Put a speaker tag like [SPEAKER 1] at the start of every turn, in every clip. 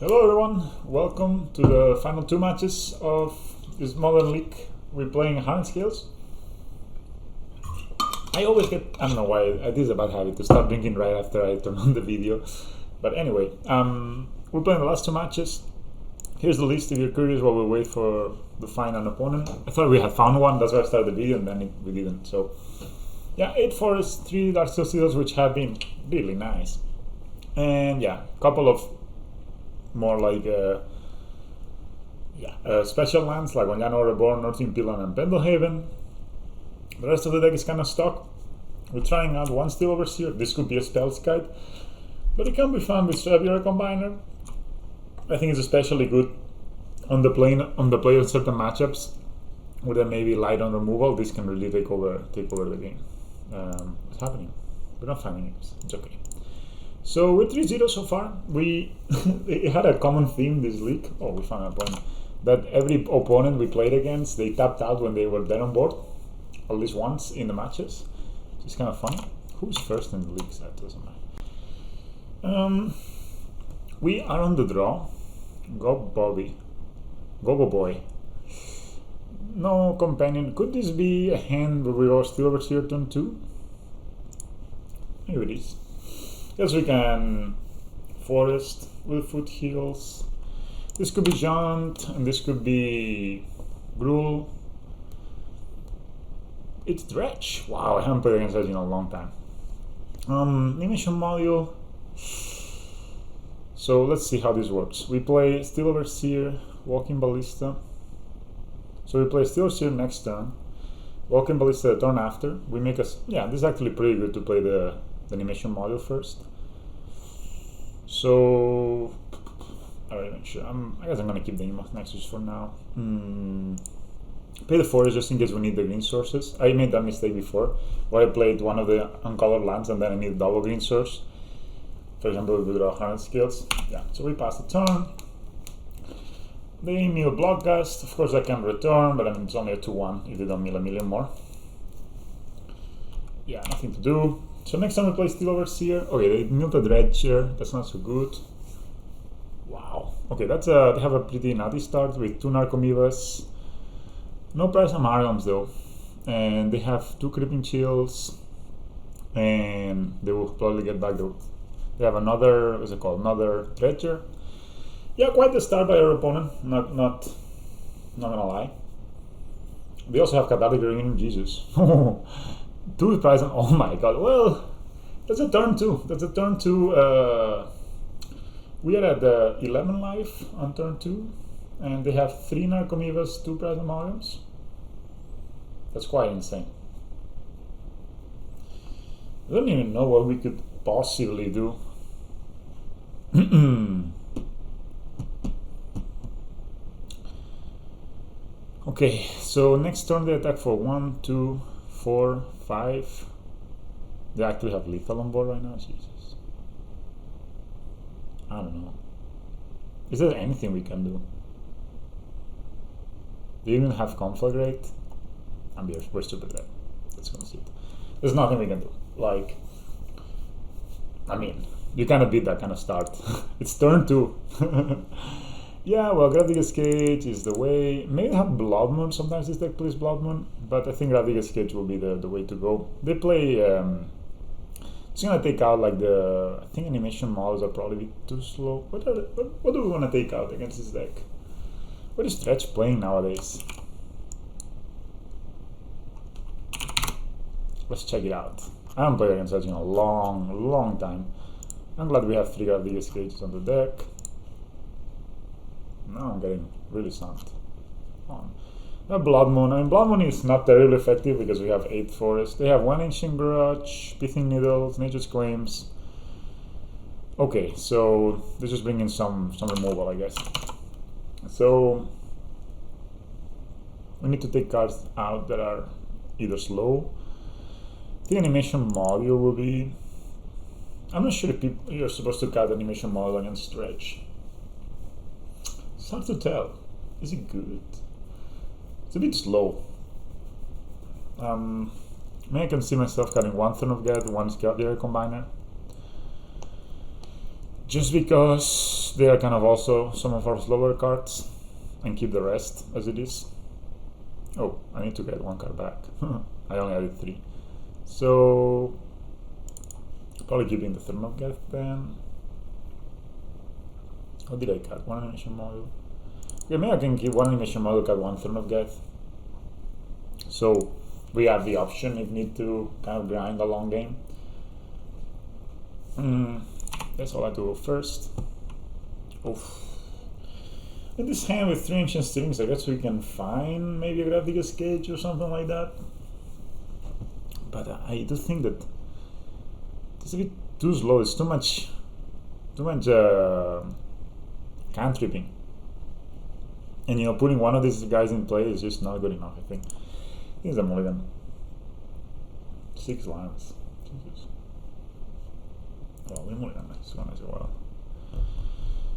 [SPEAKER 1] Hello everyone, welcome to the final two matches of this Modern League. We're playing hardened scales. I always get, I don't know why, it is a bad habit to start drinking right after I turn on the video. But anyway, we're playing the last two matches. Here's the list if you're curious while we wait for to find an opponent. I thought we had found one, that's why I started the video, and then we didn't. So yeah, 8 forests, 3 dark steel seals, which have been really nice. And yeah, a couple of more like special lands like Wanyano Reborn, Northern Pilan, and Pendelhaven. The rest of the deck is kind of stuck. We're trying out one Steel Overseer. This could be a Spell's Guide, but it can be fun with Scrapyard Combiner. I think it's especially good on the play of certain matchups where there may be light on removal. This can really take over the game. What's happening? We're not finding it. It's okay. So we're 3-0 so far. It had a common theme this league. Oh, we found an opponent. That every opponent we played against, they tapped out when they were dead on board, at least once in the matches. So it's kind of funny. Who's first in the league? That doesn't matter. We are on the draw. Go boy. No companion. Could this be a hand where we are still over here turn 2? Maybe it is. Yes, we can forest with foothills. This could be Jaunt, and this could be Gruul. It's Dredge. Wow, I haven't played against Dredge in a long time. Animation module. So let's see how this works. We play Steel Overseer, Walking Ballista. So we play Steel Overseer next turn, Walking Ballista the turn after. We make us. Yeah, this is actually pretty good to play the animation module first. So I'm not even sure. I guess I'm gonna keep the Nexus for now. Play the forest just in case we need the green sources. I made that mistake before, where I played one of the uncolored lands and then I need a double green source. For example, we draw hardened scales. Yeah, so we pass the turn. They mill Bloodgust. Of course, I can return, but I mean, it's only a 2-1 if they don't mill a million more. Yeah, nothing to do. So next time we play Steel Overseer. Okay, they milled a Dredge here. That's not so good. Wow. Okay, that's they have a pretty nutty start with 2 Narcomoebas. No price amalgams though, and they have 2 Creeping Chills, and they will probably get back the. They have another, what's it called? Another Dredger. Yeah, quite the start by our opponent. Not gonna lie. They also have Cathartic Green. Jesus. 2 price. Oh my god. Well, that's a turn 2. That's a turn 2. We are at 11 life on turn 2, and they have 3 Narcomoebas, 2 prize amalgams. That's quite insane. I don't even know what we could possibly do. Okay, so next turn they attack for 1, 2, 4, 5. They actually have lethal on board right now. Jesus. I don't know. Is there anything we can do? Do you even have Conflagrate? We're stupid there. Let's concede. There's nothing we can do. Like, I mean, you cannot beat that kind of start. It's turn 2. Yeah, well, Gravity Cage is the way. Maybe have Blood Moon. Sometimes this deck plays Blood Moon, but I think Gravity Cage will be the way to go. They play. It's gonna take out like the. I think animation models are probably too slow. What do we want to take out against this deck? What is Dredge playing nowadays? Let's check it out. I haven't played against Dredge in a long time. I'm glad we have 3 Gravity Cages on the deck. Now I'm getting really stumped. Blood Moon. I mean, Blood Moon is not terribly effective because we have 8 forests. They have 1 Ancient Grudge, Pithing Needles, Nature's Claims. Okay, so they're just bringing some removal, I guess. So we need to take cards out that are either slow. The animation module will be. I'm not sure if you're supposed to cut animation model against Dredge. It's hard to tell. Is it good? It's a bit slow. Maybe I can see myself cutting 1 Turn of Get, 1 Scrapyard Combiner. just because they are kind of also some of our slower cards, and keep the rest as it is. Oh, I need to get one card back. I only added 3. So probably keeping the Thermogeth then. What did I cut? 1 animation model. Okay, maybe I can keep 1 animation model, cut 1 Thermogeth. So we have the option if need to kind of grind a long game. That's all I do first. Oof. In this hand with 3 ancient strings, I guess we can find maybe a Graphic Cage or something like that. But I do think that it's a bit too slow. It's too much cantripping. And you know, putting one of these guys in play is just not good enough, I think. I think it's a mulligan. 6 lands. Jesus. Oh, we mulligan this one as well.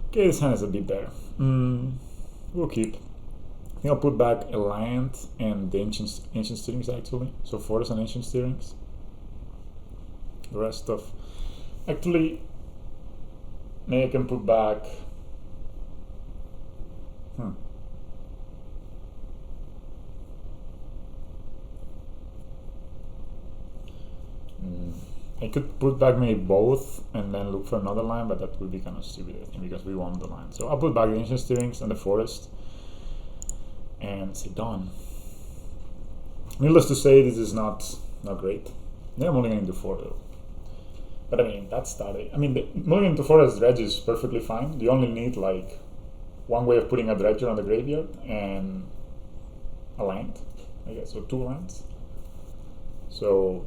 [SPEAKER 1] Okay, this hand is a bit better. We'll keep. I think I'll put back a land and the ancient steerings actually. So forest and ancient steerings. The rest of actually maybe I can put back I could put back maybe both and then look for another line, but that would be kind of stupid, I think, because we won the line. So I'll put back the ancient steerings and the forest and sit done. Needless to say, this is not great. Yeah, I'm only going to 4 though. But I mean, that's starting. I mean, the mulligan to 4 as Dredge is perfectly fine. You only need like one way of putting a Dredger on the graveyard and a land, I guess, or 2 lands. So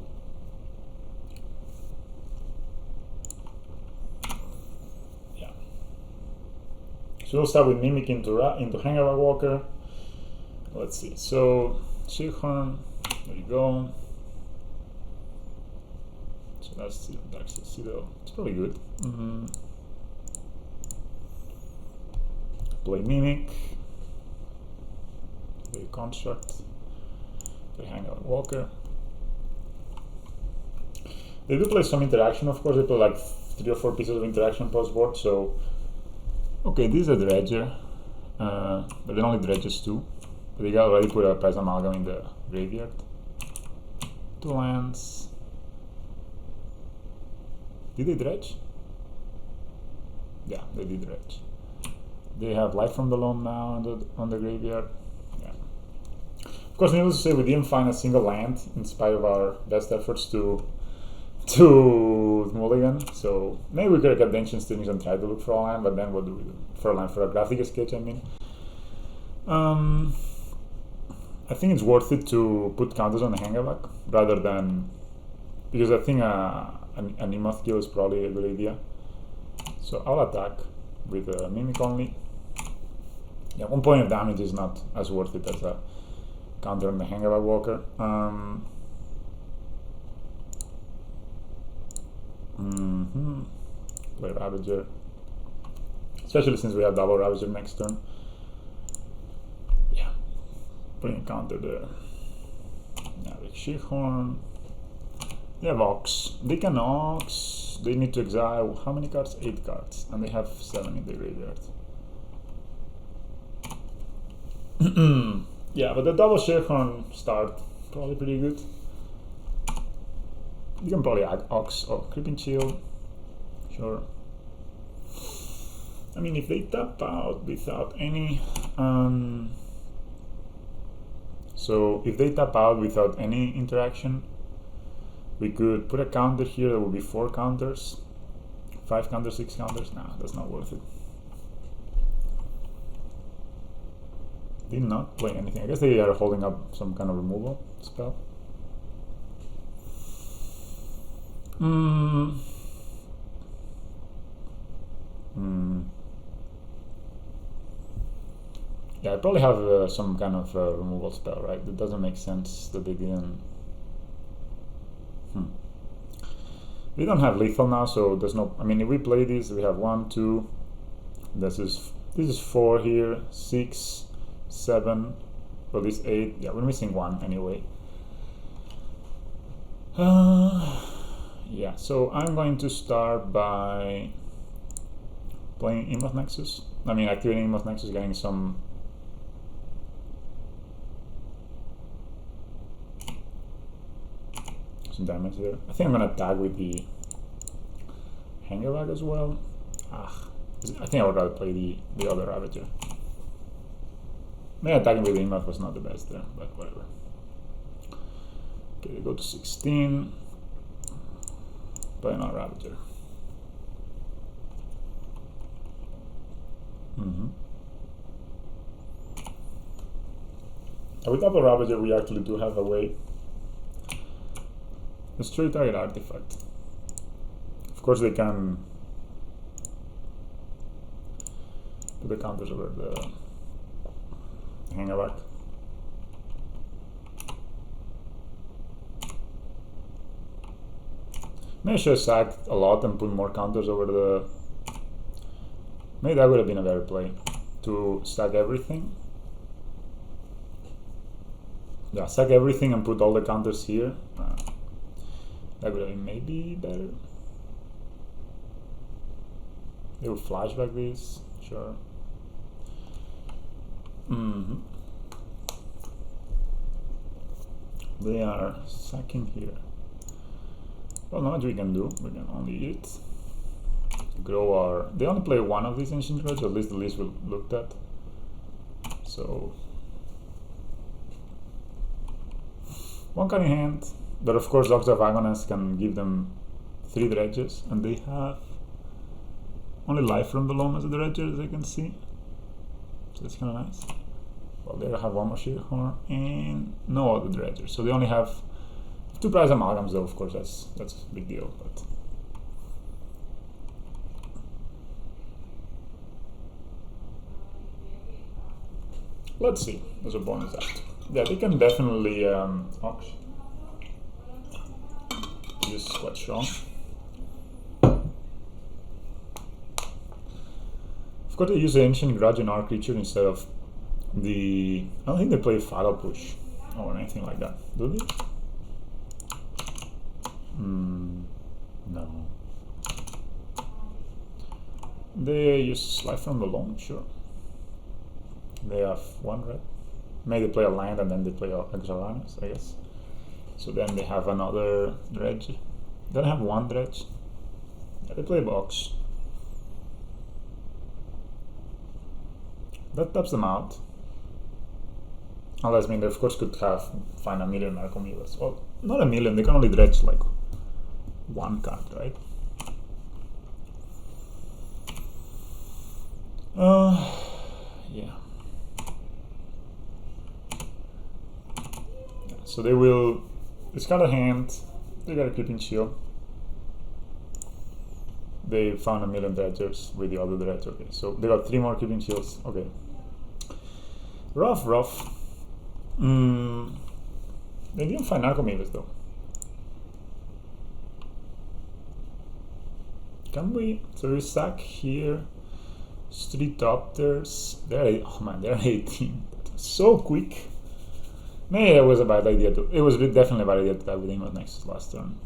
[SPEAKER 1] yeah. So we'll start with Mimic into Hangaround Walker. Let's see. So Sheekhorn, there you go. So that's the Dark Citadel. It's probably good. Play Mimic. Play Construct. Play Hangout Walker. They do play some interaction, of course. They play like 3 or 4 pieces of interaction post board. So, okay, this is a Dredger. But they only Dredges 2. But they already put a Prize Amalgam in the graveyard. 2 lands. Did they Dredge? Yeah, they did Dredge. They have Life from the Loam now on the graveyard. Yeah. Of course, needless to say, we didn't find a single land in spite of our best efforts to mulligan. So maybe we could have got the Ancient Steerings and try to look for a land, but then what do we do? For a land, for a Graphic Sketch, I mean. I think it's worth it to put counters on the Hangaback rather than, because I think an Emoth kill is probably a good idea. So I'll attack with a Mimic only. Yeah, 1 point of damage is not as worth it as a counter on the Hangaback Walker. Play Ravager, especially since we have double Ravager next turn. Yeah, putting a counter there. Now with Sheekhorn. They have Ox. They can Ox. They need to exile how many cards? 8 cards, and they have 7 in the graveyard. Yeah, but the double Sheekhorn start probably pretty good. You can probably add Ox or Creeping Chill. Sure. I mean, if they tap out without any so if they tap out without any interaction, we could put a counter here that would be 4 counters, 5 counters, 6 counters. Nah, that's not worth it. Did not play anything. I guess they are holding up some kind of removal spell. Yeah, I probably have some kind of removal spell, right? It doesn't make sense that they didn't. We don't have lethal now, so there's no. I mean, if we play this, we have 1, 2. This is 4 here, 6, 7. Well, this 8. Yeah, we're missing 1 anyway. Yeah, so I'm going to start by playing Emoth Nexus. I mean, activating Emoth Nexus, getting some damage there. I think I'm gonna tag with the Hangerback as well. I think I would rather play the other Ravager. Maybe attacking with the Emoth was not the best there, but whatever. Okay, they go to 16. Play another Ravager. With double Ravager, we actually do have a way. A straight target artifact. Of course, they can put the counters over the Hangerback. Maybe I should have sacked a lot and put more counters over the... Maybe that would have been a better play, to stack everything. Yeah, sack everything and put all the counters here. That would have been maybe better. They will flashback this, sure. They are sacking here. Well, not much we can do. We can only eat. Grow our... They only play one of these Ancient Dredge, at least the list we looked at. So... one card in hand. But of course, Doctor of Agoness can give them 3 dredges, and they have only life from the loam as a dredger, as I can see. So that's kind of nice. Well, they have one more Shearhorn and no other dredgers. So they only have 2 prize amalgams, though. Of course, that's a big deal. But let's see. There's a bonus act. Yeah, they can definitely auction. This is quite strong. Of course, they use the Ancient Grudge in our creature instead of the... I don't think they play Fatal Push or anything like that, do they? No. They use life from the loam, sure. They have 1 red. Maybe they play a land and then they play Exolanus, I guess. So then they have another dredge. They don't have 1 dredge. Yeah, they play a box. That taps them out. Unless, I mean, they of course could find a million Narcomoebas. Well, not a million, they can only dredge like 1 card, right? Yeah. So they will discard a hand, they got a Creeping Shield. They found a million dredgers with the other dredge, okay. So they got 3 more Creeping Shields, okay. Rough. They didn't find Narcomoebas though. Can we? So we stack here. Streetopters. Oh man, they're 18. So quick. Maybe it was a bad idea to. It was definitely a bad idea to tag with Emoth Nexus last turn.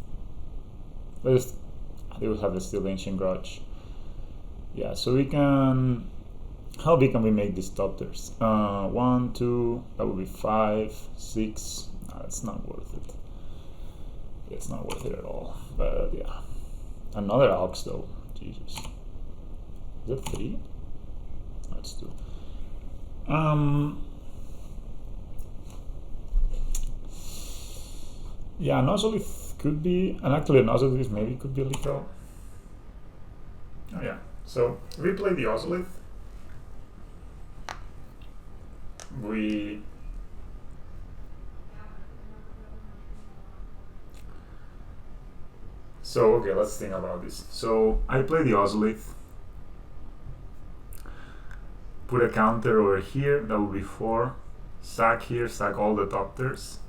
[SPEAKER 1] They will have the still Ancient Grudge. Yeah, so we can. How big can we make these Topters? 1, 2. That would be 5, 6. No, that's not worth it. It's not worth it at all. But yeah, another Aux though. Jesus. Is that 3? No, it's 2. Yeah, Nozolith could be, and actually Nozolith maybe could be lethal. Oh yeah, so we play the Ozolith. So okay, let's think about this. So I play the Ozolith. Put a counter over here, that will be 4. Sack here, sack all the Topters.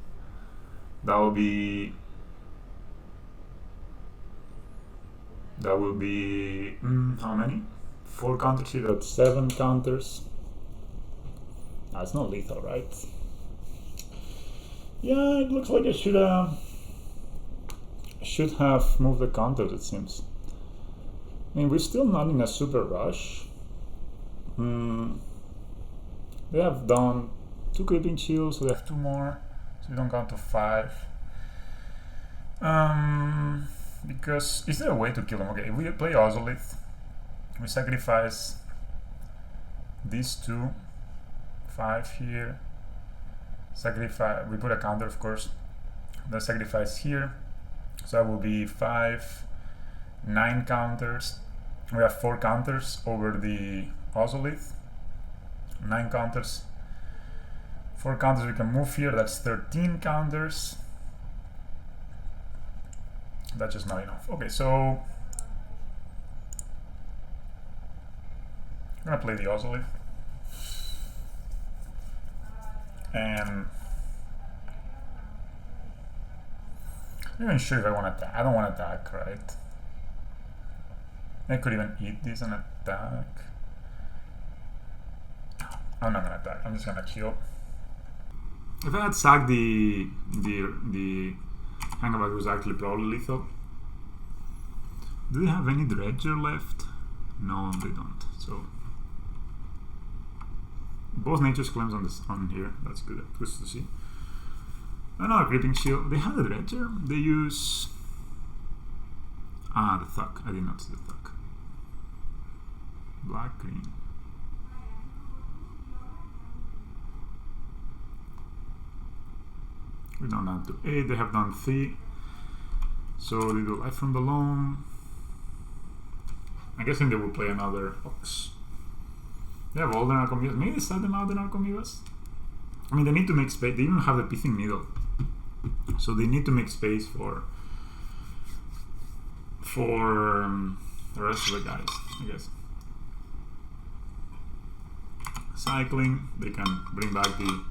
[SPEAKER 1] That will be how many? 4 counters here, that's 7 counters. It's not lethal, right? Yeah, it looks like I should have moved the counters, it seems. mean, we're still not in a super rush. They have done 2 creeping chills, so they have 2 more, so we don't count to 5. Because is there a way to kill them? Okay, if we play Ozolith, we sacrifice these 2, 5 here. Sacrifice. We put a counter, of course. Then sacrifice here, so that will be 5, 9 counters. We have 4 counters over the Ozolith. 9 counters. 4 counters we can move here. That's 13 counters. That's just not enough. Okay, so I'm gonna play the Ozolith. And I'm not even sure if I want to attack. I don't want to attack, right? I could even eat this and attack. I'm not gonna attack. I'm just gonna kill. If I had sacked the Hangabag, was actually probably lethal. Do they have any Dredger left? No, they don't. So both nature's claims on here. That's good. Good to see. Another creeping shield. They have a Dredger. They use the Thug. I did not see the Thug. Black, green. We're down to 8. They have done 3. So they do Life from the Loam. I guess then they will play another Ox. They have all the Narcomoebas. Maybe set them out the Narcomoebas. I mean, they need to make space. They even have the Pithing Needle. So they need to make space for the rest of the guys, I guess. Cycling. They can bring back the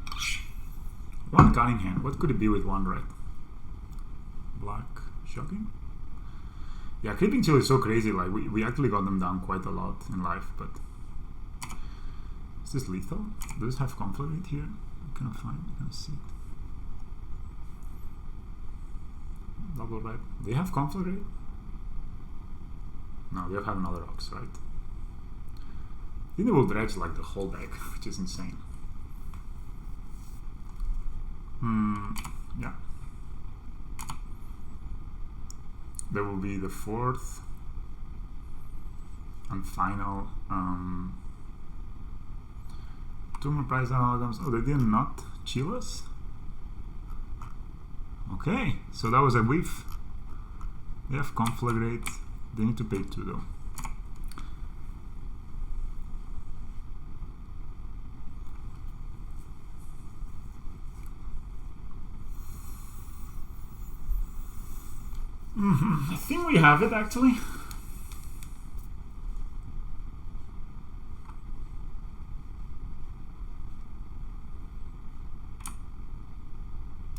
[SPEAKER 1] 1 Cunningham. What could it be with 1 red? Black. Shocking? Yeah, Creeping Chill is so crazy. Like, we actually got them down quite a lot in life, but... Is this lethal? Does it have Conflagrate here? I cannot find it. Let's see. Double red. They have Conflagrate? No, they have another Ox, right? I think they will dredge like the whole deck, which is insane. Yeah. There will be the 4th and final 2 more prize amalgams. Oh, they did not chill us? Okay, so that was a whiff. They have Conflagrate. They need to pay 2 though. I think we have it actually.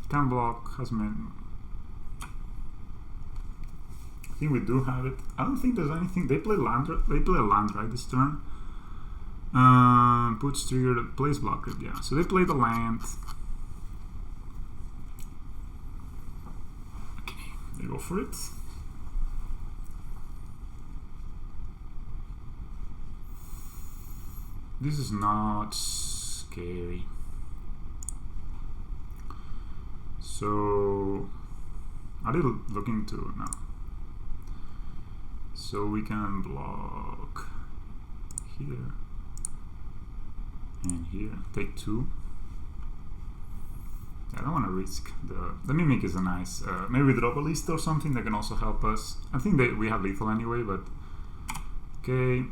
[SPEAKER 1] Can block, has made. I think we do have it. I don't think there's anything. They play land. They play a land right this turn. Puts trigger, plays blocker. Yeah. So they play the land. Okay, they go for it. This is not scary. So I did look into it now. So we can block here and here. Take 2. I don't want to risk the Mimic is a nice. Maybe we drop a list or something that can also help us. I think that we have lethal anyway, but okay.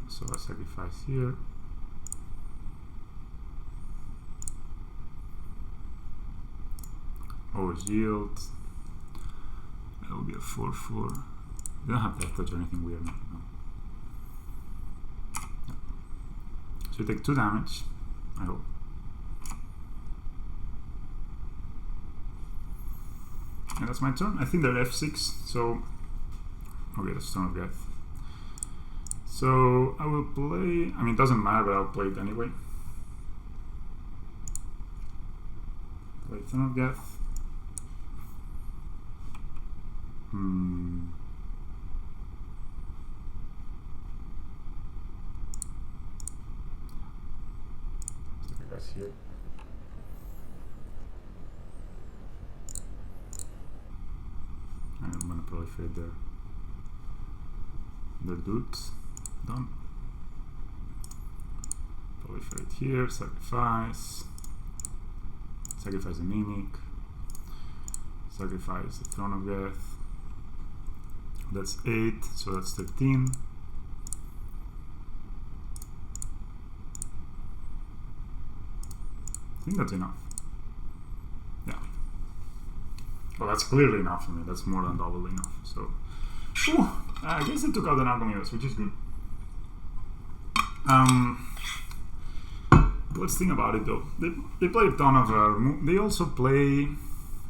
[SPEAKER 1] So I sacrifice here. Or yield. That will be a 4/4. They don't have death touch or anything weird. No. Yeah. So you take 2 damage, I hope. And that's my turn. I think they're F6, so okay, that's turn of death. So I will play, I mean it doesn't matter, but I'll play it anyway. Throne of Death. Sacrifice here. I'm gonna proliferate their dudes. Done. Proliferate here, sacrifice. Sacrifice the Mimic. Sacrifice the Throne of Death. That's 8, so that's 13. I think that's enough. Yeah. Well, that's clearly enough for me. That's more than double enough. So, I guess they took out an Alchemist, which is good. Let's think about it though. They play a ton of. They also play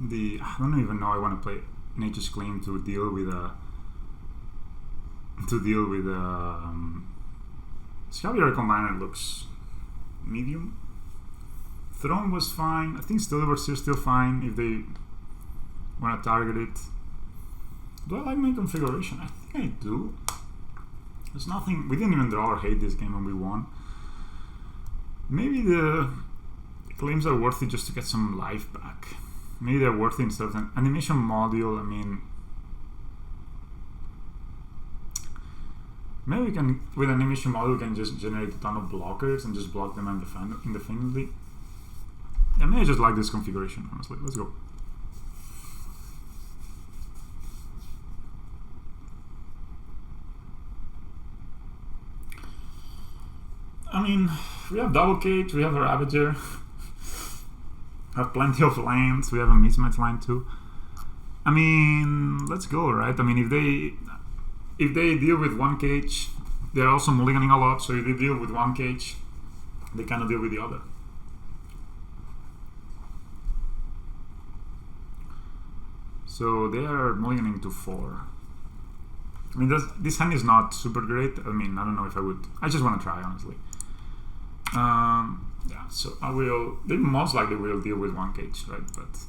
[SPEAKER 1] the. I don't even know. I want to play Nature's Claim to deal with Scrapyard Combiner looks medium. Throne was fine. I think Still Overseer still fine if they want to target it. Do I like my configuration? I think I do. There's nothing. We didn't even draw or hate this game when we won. Maybe the claims are worth it just to get some life back. Maybe they're worth it instead of an animation module. I mean, maybe we can, with an animation module, we can just generate a ton of blockers and just block them indefinitely. Yeah, maybe I just like this configuration, honestly. Let's go. I mean, we have Double Cage, we have a Ravager, have plenty of lands, we have a mismatch line too. I mean, let's go, right? I mean, if they deal with one cage, they're also mulliganing a lot, so if they deal with one cage, they cannot deal with the other. So they are mulliganing to 4. I mean, this hand is not super great. I mean, I don't know if I would. I just want to try, honestly. Yeah, so I will. They most likely will deal with one cage, right? But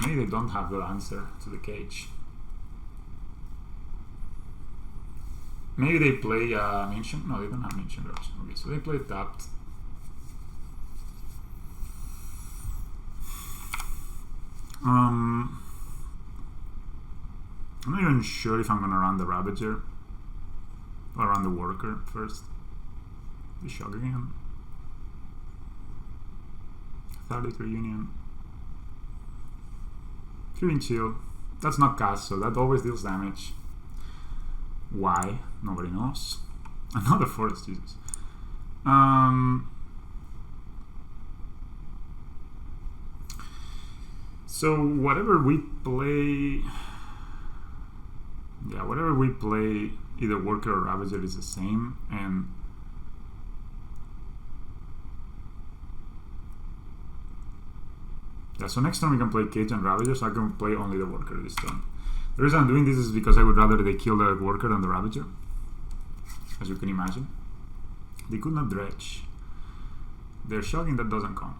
[SPEAKER 1] maybe they don't have the answer to the cage. Maybe they play Ancient. No, they don't have Ancient Drops. Okay, so they play tapped. I'm not even sure if I'm gonna run the Ravager or run the Worker first. The Shock again. 33 Union. 3 Chill. That's not cast, so that always deals damage. Why? Nobody knows. Another Forest, Jesus. So whatever we play, yeah, whatever we play, either Worker or Ravager is the same, and yeah, so next time we can play Cage and Ravager, so I can play only the Worker this turn. The reason I'm doing this is because I would rather they kill the Worker than the Ravager, as you can imagine. They could not Dredge. They're shocking that doesn't come.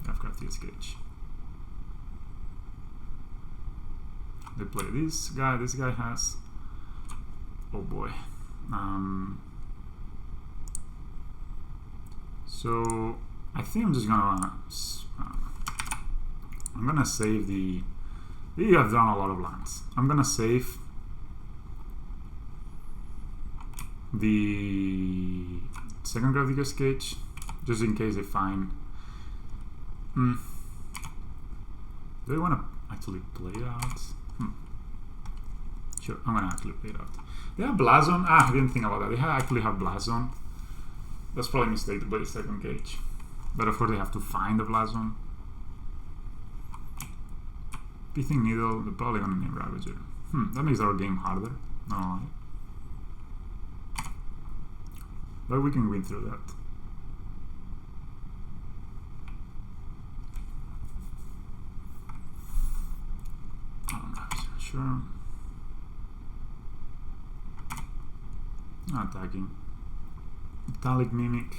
[SPEAKER 1] I've got this Cage. They play this guy has, oh boy. So I think I'm just gonna I'm gonna save the, we have done a lot of lands. I'm gonna save the second Gravity Cage just in case they find. Do they want to actually play it out? Sure, I'm gonna actually play it out. They have Blazon. I didn't think about that. They actually have Blazon. That's probably a mistake to play the second cage. But of course they have to find the Blazon. Pithing Needle, they're probably gonna name Ravager. That makes our game harder. No. But we can win through that. Sure. Not attacking. Metallic Mimic.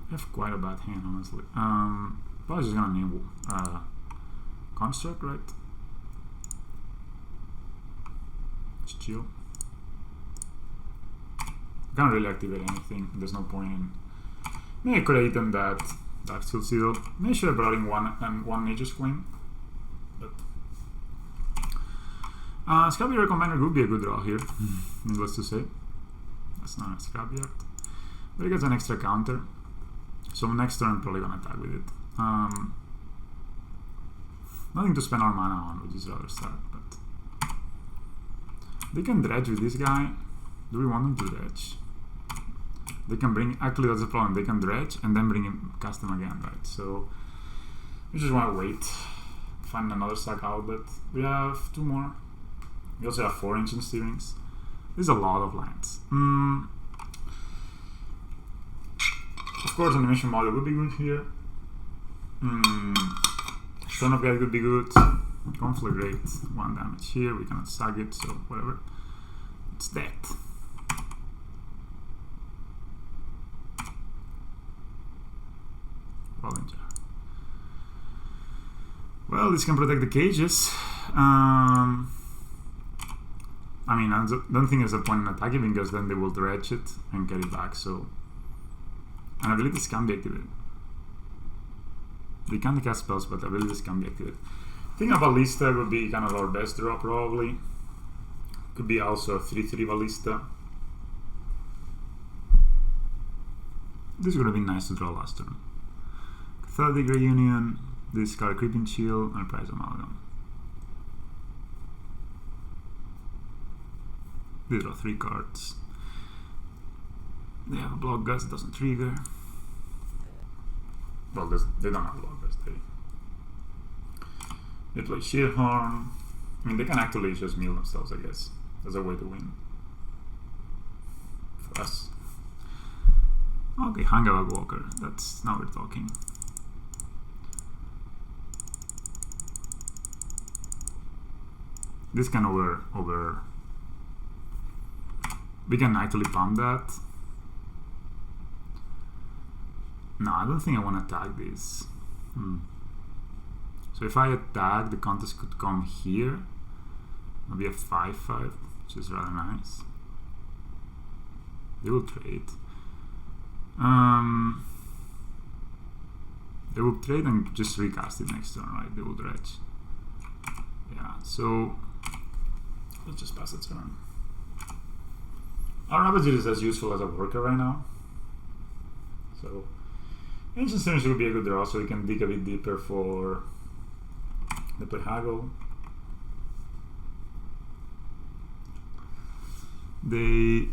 [SPEAKER 1] I have quite a bad hand, honestly. Probably just gonna need construct, right? Just chill. Can't really activate anything. There's no point in. Maybe I could have eaten that Dark Steel Seal. Maybe I should have brought in one Nature's Claim. But Scrapyard Combiner would be a good draw here, needless to say. That's not a Scrapyard. But it gets an extra counter. So next turn I'm probably gonna attack with it. Nothing to spend our mana on, which is rather sad, but they can dredge with this guy. Do we want them to dredge? They can bring, actually that's the problem, they can dredge and then bring him, cast him again, right? So we just want to wait, find another sack outlet. We have 2 more. We also have 4 ancient steerings. There's a lot of lands. Of course, animation model would be good here. Son of God would be good. Conflagrate, 1 damage here. We cannot sack it, so whatever. It's dead. Well, this can protect the cages. I mean, I don't think there's a point in attacking because then they will dredge it and get it back. So, and abilities can be activated. They can't cast spells, but abilities can be activated. I think a Ballista would be kind of our best draw, probably. Could be also a 3/3 Ballista. This would have been nice to draw last turn. Cathartic Reunion, discard Creeping Chill, and Prize Amalgam. They draw 3 cards. They have a Block Gust, doesn't trigger. Well, they don't have Block Gust, they play Shearhorn. I mean, they can actually just mill themselves, I guess. There's a way to win. For us. Okay, Hangabag Walker. That's, now we're talking. This can over. We can actually pump that. No, I don't think I want to attack this. So if I attack, the contest could come here. Maybe a 5/5, which is rather nice. They will trade. They will trade and just recast it next turn, right? They will dredge. Yeah, so let's just pass the turn. Our Ravager is as useful as a worker right now. So Ancient Steerings would be a good draw, so we can dig a bit deeper for the play Haggle. They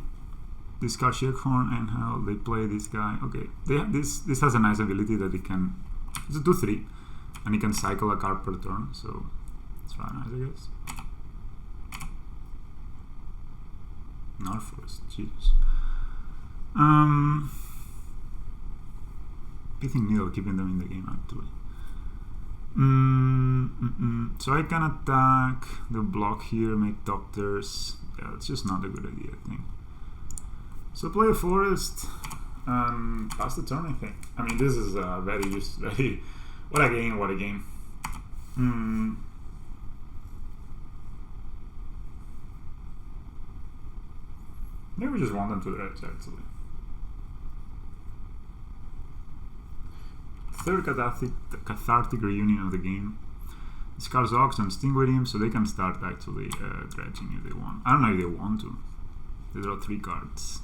[SPEAKER 1] discard Shearhorn and how they play this guy. Okay, they have this has a nice ability that it can, it's a 2/3 and it can cycle a card per turn, so it's rather nice, I guess. Not first, Jesus. Pithing Needle, keeping them in the game actually. So I can attack the block here, make Doctors. Yeah, it's just not a good idea, I think. So play a Forest and pass the turn, I think. I mean, this is very what a game, what a game. Maybe we just want them to dredge, actually. Third cathartic reunion of the game. Discards Ox and Stingray him, so they can start actually dredging if they want. I don't know if they want to. They draw 3 cards.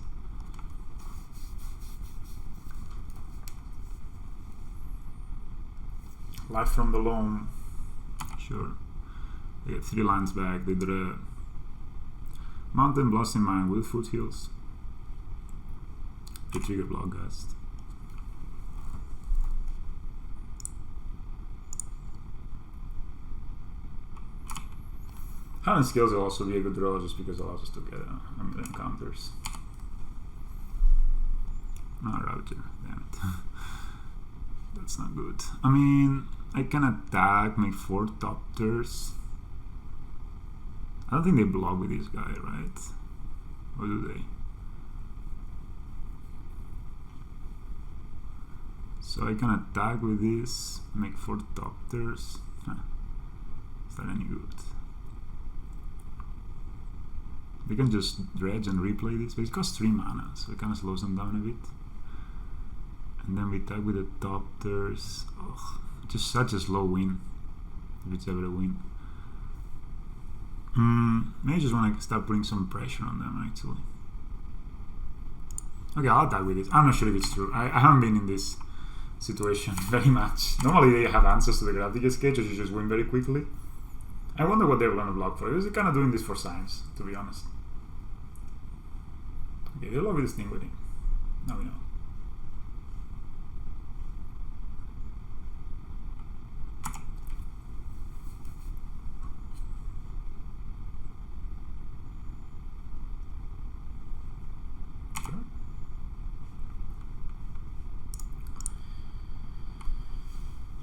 [SPEAKER 1] Life from the Loam. Sure. They get 3 lands back. They draw Mountain Blossom Mine with Foothills. They trigger Block Gust. Hardened Scales will also be a good draw just because it allows us to get a million counters. Ravager, damn it. That's not good. I mean, I can attack, make 4 Doctors. I don't think they block with this guy, right? Or do they? So I can attack with this, make 4 doctors. Is that any good? We can just dredge and replay this, but it costs 3 mana, so it kind of slows them down a bit. And then we attack with the doctors. Ugh, just such a slow win, if it's ever a win. Maybe I just want to start putting some pressure on them, actually. Okay, I'll attack with this. I'm not sure if it's true. I haven't been in this situation very much. Normally they have answers to the graphic sketch, or you just win very quickly. I wonder what they were going to block for. They're kind of doing this for science, to be honest. Okay, they love this thing with him. Now we know.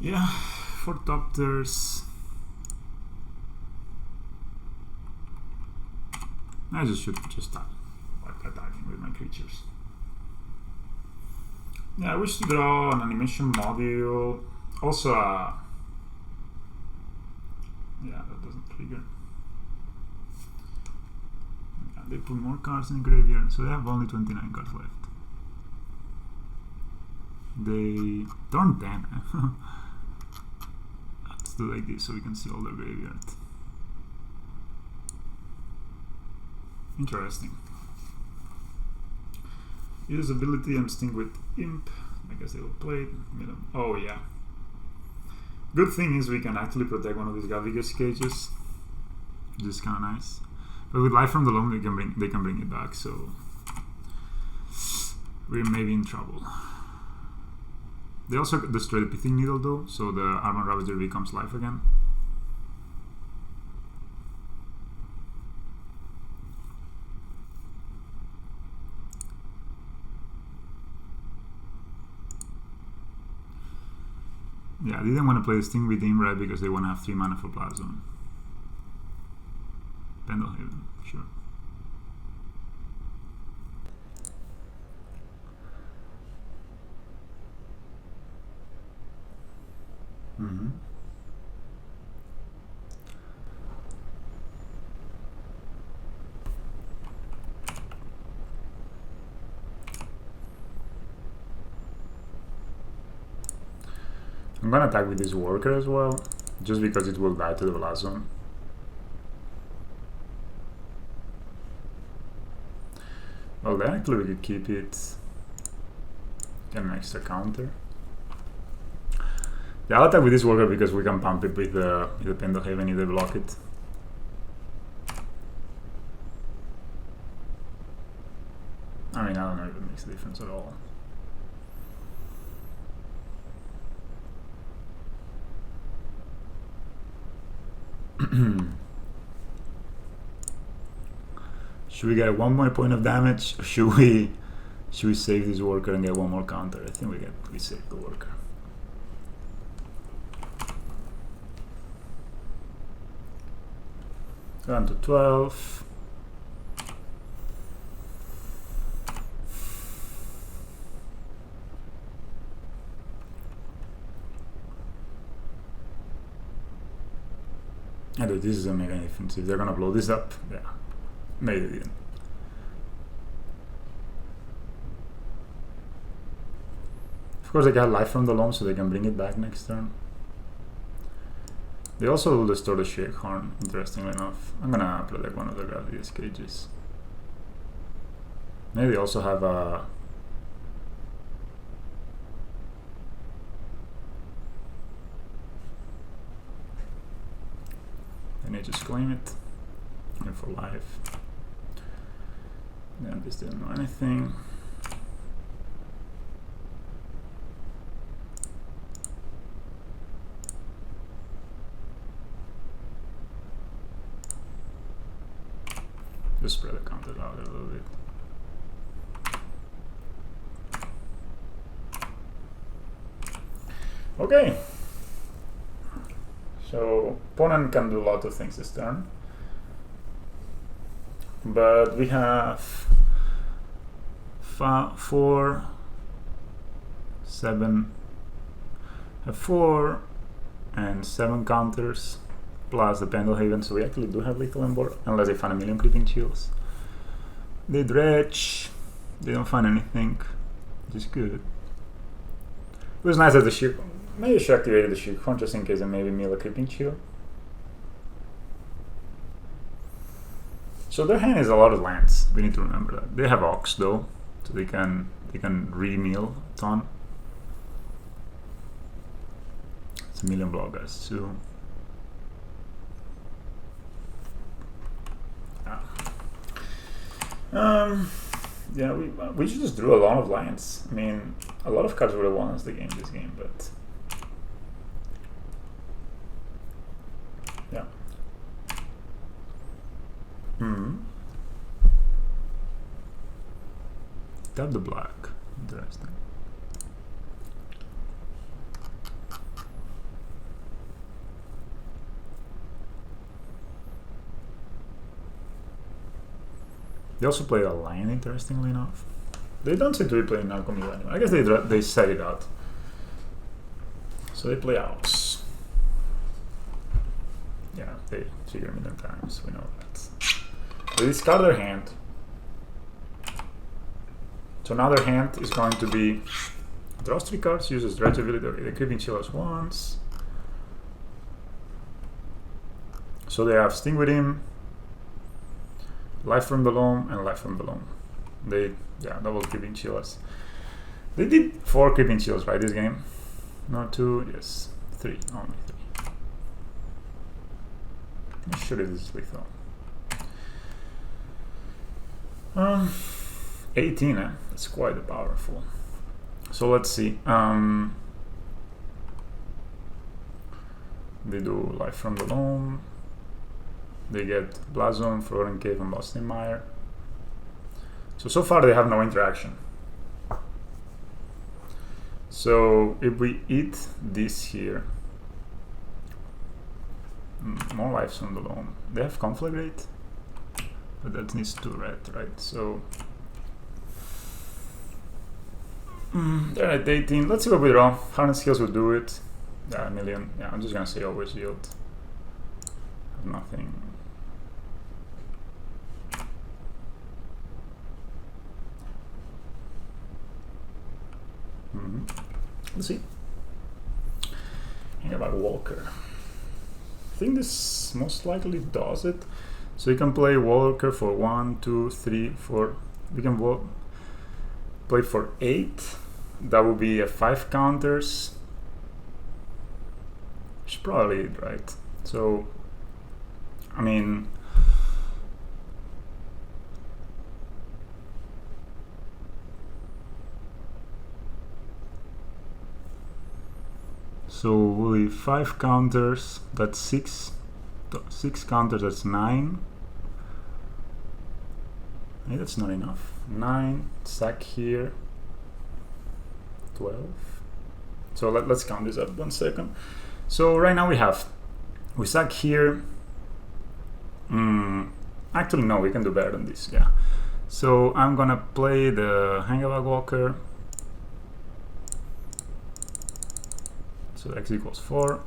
[SPEAKER 1] Yeah, 4 doctors. I should just start attacking with my creatures. Yeah, I wish to draw an animation module. Also, yeah, that doesn't trigger. Yeah, they put more cards in the graveyard, so they have only 29 cards left. They turn 10. Let's do like this so we can see all their graveyard. Interesting. Use ability and sting with imp. I guess they will play it. Oh yeah. Good thing is we can actually protect one of these Gavigas cages. Which is kind of nice. But with life from the loam, they can bring it back. So we're maybe in trouble. They also destroy the Pithing Needle though, so the Armor Ravager becomes life again. Yeah, I didn't want to play Sting with him, right, because they want to have 3 mana for Plasm. Pendlehaven, sure. I'm gonna attack with this worker as well, just because it will die to the last one. Well, then actually we could keep it. Get an extra counter. Yeah, I'll attack with this worker because we can pump it with the Pendlehaven if they block it. I mean, I don't know if it makes a difference at all. Should we get 1 more point of damage, or should we save this worker and get 1 more counter? I think we save the worker. Down to 12. I do, this doesn't make any difference. If they're gonna blow this up, yeah. Maybe they didn't. Of course, they got life from the loam, so they can bring it back next turn. They also will destroy the Shakehorn, interestingly enough. I'm gonna protect one of the Gravitas cages. Maybe they also have a... Then I just claim it. Here for life. Then this didn't know anything. Just spread the counter out a little bit. Okay. So opponent can do a lot of things this turn. But we have 4, 7, have 4 and 7 counters plus the Pendlehaven, so we actually do have lethal on board, unless they find a million creeping chills. They dredge, they don't find anything, which is good. It was nice that the ship, maybe she activated the ship just in case they maybe mill a creeping chill. So their hand is a lot of lands, we need to remember that. They have Ox though, so they can re-mill a ton. It's a million blockers too. Yeah, we just drew a lot of lands. I mean, a lot of cards would have won us the game this game, but yeah. Tap the black. Interesting. They also play a lion, interestingly enough. They don't seem to be playing Narcomedia anymore. I guess they set it out. So they play Ox. Yeah, they trigger a million times, we know that. They discard their hand. So now their hand is going to be draws 3 cards, uses Dredge ability, the creeping chillers once. So they have Sting with him, Life from the Loam, and Life from the Loam. They, yeah, double creeping chillers. They did 4 creeping chills, right, this game? No, 2, yes, 3, only 3. I'm sure it is lethal. 18, eh? That's quite powerful. So let's see. They do Life from the Loam. They get Blazon, Florin Cave, and Boston Mire. So far they have no interaction. So if we eat this here, more lives from the Loam. They have Conflagrate, but that needs 2 red, right? So they're at 18. Let's see what we draw. Hardened Scales will do it. Yeah, a million. Yeah, I'm just gonna say always yield. Nothing. Let's see. Hang about Walker. I think this most likely does it. So you can play Walker for 1, 2, 3, 4. We can play for 8. That would be a 5 counters. Which is probably it, right? So, I mean, so we'll leave 5 counters, that's 6 counters, that's 9. Hey, that's not enough. 9, sack here, 12. So let's count this up 1 second. So right now we sack here. Actually no, we can do better than this, yeah. So I'm gonna play the Hangabag Walker. So x equals 4.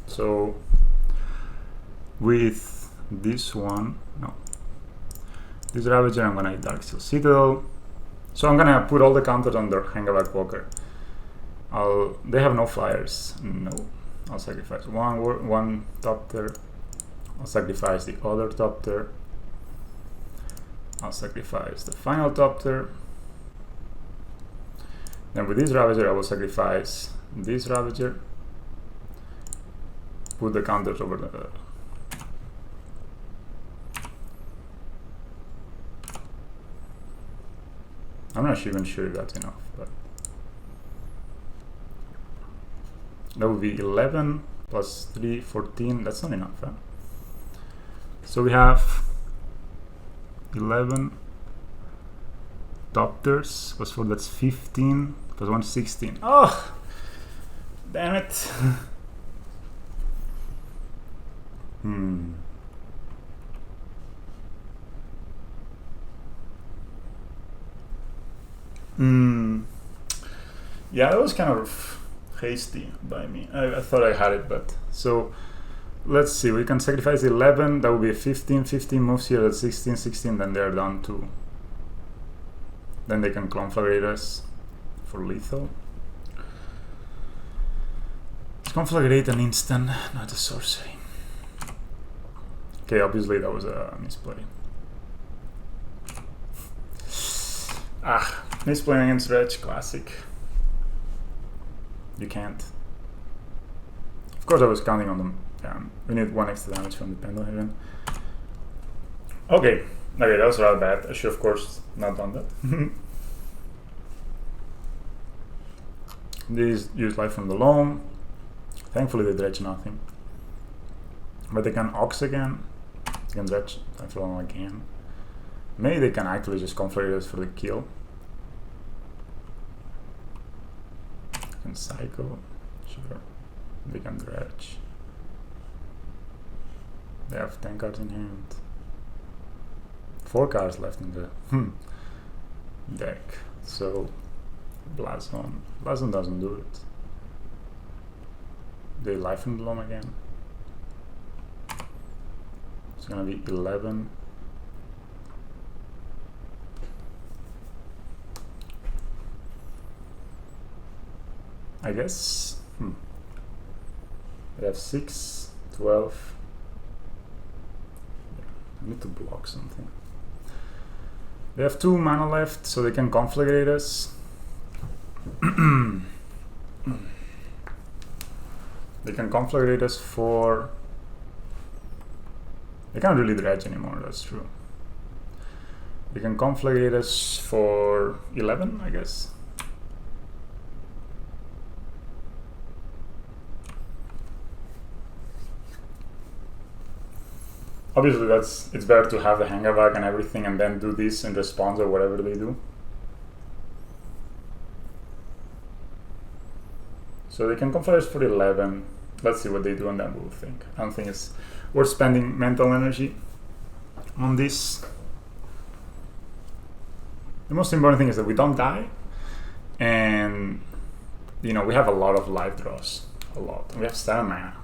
[SPEAKER 1] So with this one, no, this Ravager, I'm gonna hit Darksteel Citadel. So I'm gonna put all the counters on their Hangabag Walker. They have no flyers, no. I'll sacrifice one Topter. I'll sacrifice the other Topter. I'll sacrifice the final Topter. Then with this Ravager, I will sacrifice this Ravager. Put the counters over the... I'm not even sure if that's enough, but... That would be 11 plus 3, 14. That's not enough, huh? So we have 11 Topters plus 4, that's 15 plus 1, 16. Oh! Damn it! Yeah, that was kind of hasty by me. I thought I had it, but so let's see. We can sacrifice 11. That would be 15. 15 moves here at 16. 16. Then they're down to. Then they can conflagrate us for lethal. Let's conflagrate an instant, not a sorcery. Okay, obviously that was a misplay. Misplaying against Dredge, classic. You can't. Of course I was counting on them. We need 1 extra damage from the Pendlehaven. Okay, that was rather bad. I should of course not done that. These use life from the loam. Thankfully they dredge nothing. But they can Ox again. They can dredge life from the loam again. Maybe they can actually just conflagrate us for the kill. And Psycho, sure. They can dredge. They have 10 cards in hand. 4 cards left in the deck. So Blazon doesn't do it. They life from the loam again. It's gonna be 11. I guess they have 6, 12. I need to block something. They have 2 mana left, so they can conflagrate us. They can conflagrate us for. They can't really dredge anymore, that's true. They can conflagrate us for 11, I guess. Obviously, it's better to have the Hangavag and everything and then do this in response or whatever they do. So they can conflagrate us for 11. Let's see what they do and then we'll think. I don't think it's worth spending mental energy on this. The most important thing is that we don't die, and we have a lot of life draws. A lot. And we have 7 mana.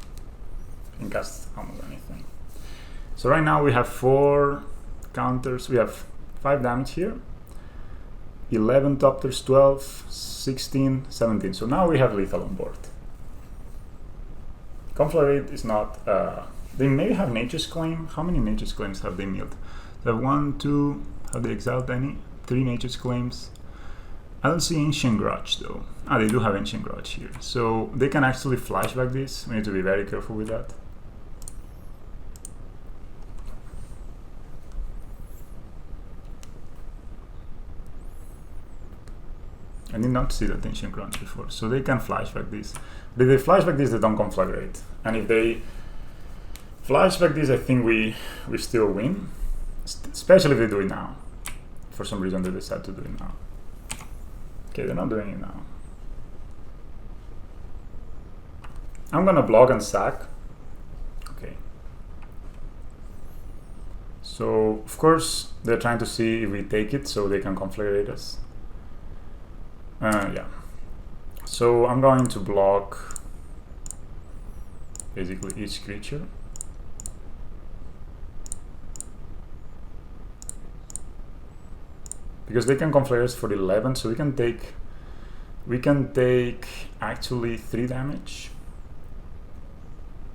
[SPEAKER 1] We can cast almost anything. So right now we have 4 counters. We have 5 damage here. 11 Topters, 12, 16, 17. So now we have lethal on board. Conflagrate is not. They may have Nature's Claim. How many Nature's Claims have they milled? They have 1, 2. Have they exiled any? 3 Nature's Claims. I don't see Ancient Grudge though. They do have Ancient Grudge here. So they can actually flashback this. We need to be very careful with that. I did not see that Ancient Grudge before. So they can flashback this. But if they flashback this, they don't conflagrate. And if they flashback this, I think we still win. Especially if they do it now. For some reason they decide to do it now. Okay, they're not doing it now. I'm gonna block and sack. Okay. So, of course, they're trying to see if we take it so they can conflagrate us. Yeah. So I'm going to block basically each creature. Because they can conflagrate us for 11, so we can take actually 3 damage.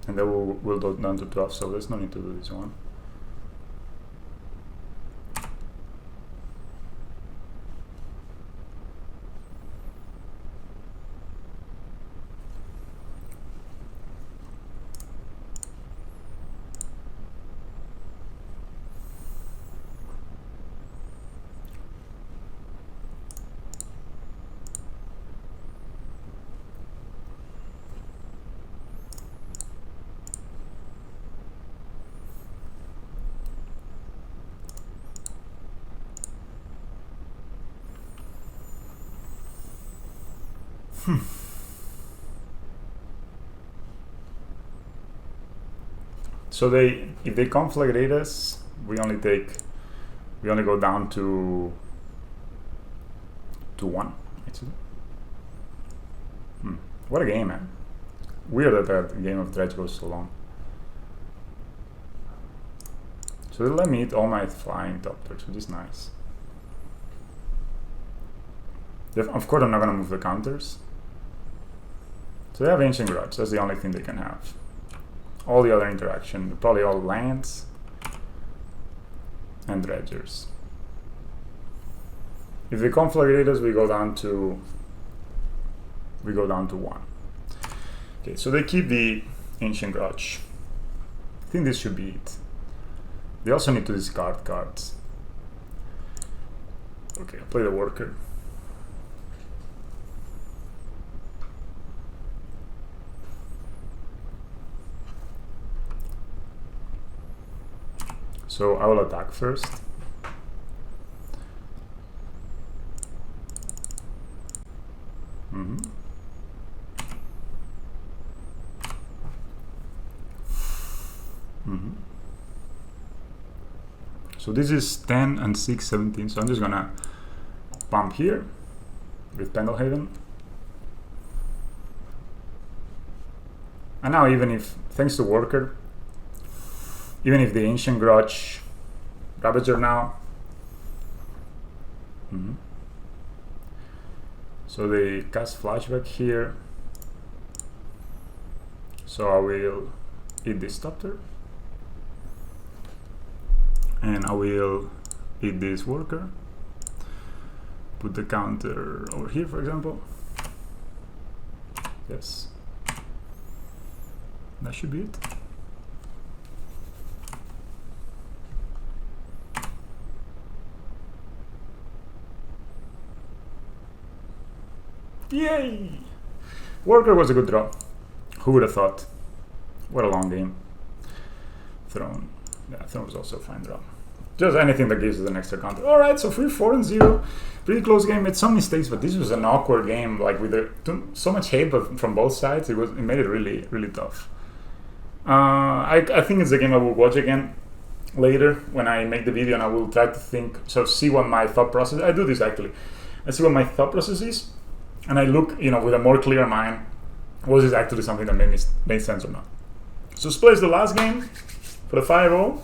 [SPEAKER 1] And then we'll go down to 12, so there's no need to do this one. So if they conflagrate us, we only go down to 1 actually. What a game, man. Weird that that game of Dredge goes so long. So they let me eat all my flying doctors, which is nice. Of course I'm not gonna move the counters. So they have Ancient Grudge, that's the only thing they can have. All the other interaction, probably all lands and dredgers. If they conflagrate us, we go down to 1. Okay, so they keep the Ancient Grudge. I think this should be it. They also need to discard cards. Okay, I'll play the worker. So I will attack first. So this is 10 and 6, 17. So I'm just gonna pump here with Pendelhaven. And now even if, thanks to Worker, even if the Ancient Grudge Ravager now. So they cast Flashback here. So I will eat this Doctor. And I will eat this Worker. Put the counter over here, for example. Yes. That should be it. Yay! Worker was a good draw. Who would have thought? What a long game. Throne. Yeah, Throne was also a fine draw. Just anything that gives us an extra counter. Alright, so 4-0. Pretty close game. Made some mistakes, but this was an awkward game. Like with so much hate from both sides, it made it really, really tough. I think it's a game I will watch again later when I make the video, and I will try to think, so see what my thought process. I do this actually. I see what my thought process is, and I look, with a more clear mind, was this actually something that made sense or not? So let's play the last game for the 5-0